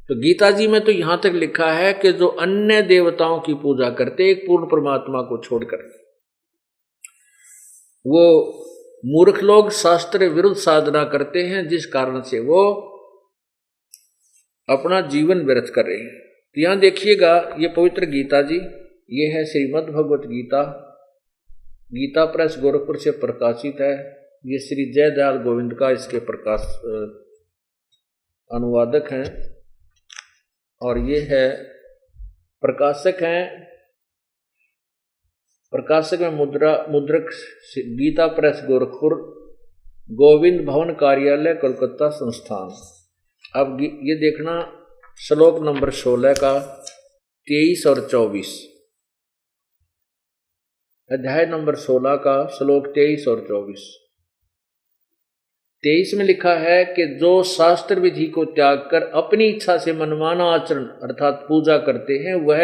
तो गीता जी में तो यहां तक लिखा है कि जो अन्य देवताओं की पूजा करते एक पूर्ण परमात्मा को छोड़कर, वो मूर्ख लोग शास्त्र विरुद्ध साधना करते हैं, जिस कारण से वो अपना जीवन व्यर्थ कर रहे हैं। तो यहां देखिएगा, ये पवित्र गीता जी, ये है श्रीमद् भगवत गीता, गीता प्रेस गोरखपुर से प्रकाशित है। ये श्री जयदयाल गोविंद का इसके प्रकाश अनुवादक हैं, और ये है प्रकाशक हैं। प्रकाशक में मुद्रक गीता प्रेस गोरखपुर, गोविंद भवन कार्यालय कोलकाता संस्थान। अब ये देखना श्लोक नंबर 16 का 23 और 24, अध्याय नंबर 16 का श्लोक 23 और 24। 23 में लिखा है कि जो शास्त्र विधि को त्याग कर अपनी इच्छा से मनमाना आचरण अर्थात पूजा करते हैं, वह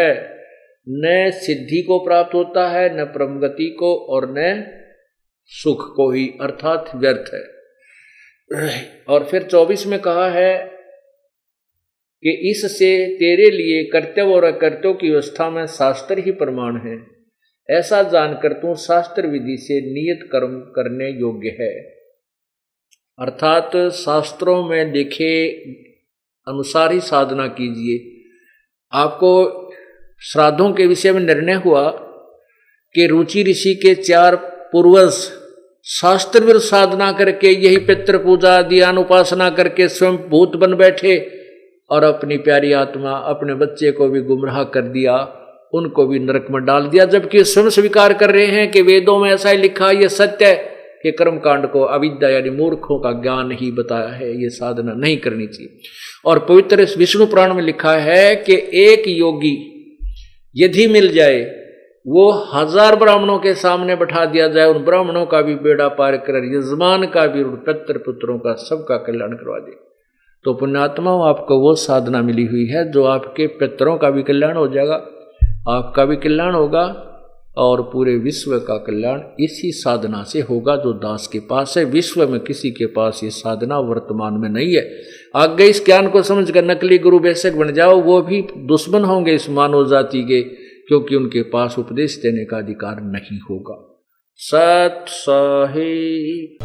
न सिद्धि को प्राप्त होता है, न परमगति को, और न सुख को ही, अर्थात व्यर्थ है। और फिर 24 में कहा है कि इससे तेरे लिए कर्तव्य और अकर्तव्य की व्यवस्था में शास्त्र ही प्रमाण है। ऐसा जानकर तू शास्त्र विधि से नियत कर्म करने योग्य है। अर्थात शास्त्रों में लिखे अनुसार ही साधना कीजिए। आपको श्राद्धों के विषय में निर्णय हुआ कि रुचि ऋषि के 4 पूर्वज शास्त्र विरुद्ध साधना करके यही पितृ पूजा ध्यान उपासना करके स्वयं भूत बन बैठे और अपनी प्यारी आत्मा अपने बच्चे को भी गुमराह कर दिया, उनको भी नरक में डाल दिया, जबकि स्वयं स्वीकार कर रहे हैं कि वेदों में ऐसा ही लिखा, ये सत्य है कि कर्मकांड को अविद्या यानी मूर्खों का ज्ञान ही बताया है, ये साधना नहीं करनी चाहिए। और पवित्र इस विष्णु पुराण में लिखा है कि एक योगी यदि मिल जाए, वो 1000 ब्राह्मणों के सामने बैठा दिया जाए, उन ब्राह्मणों का भी बेड़ा पार कर, यजमान का भी, पितृ पुत्रों का, सबका कल्याण करवा दे। तो पुण्यात्माओं, आपको वो साधना मिली हुई है जो आपके पितरों का भी कल्याण हो जाएगा, आपका भी कल्याण होगा और पूरे विश्व का कल्याण इसी साधना से होगा जो दास के पास है। विश्व में किसी के पास ये साधना वर्तमान में नहीं है। आगे इस ज्ञान को समझकर नकली गुरु बेशक बन जाओ, वो भी दुश्मन होंगे इस मानव जाति के, क्योंकि उनके पास उपदेश देने का अधिकार नहीं होगा। सत साहिब।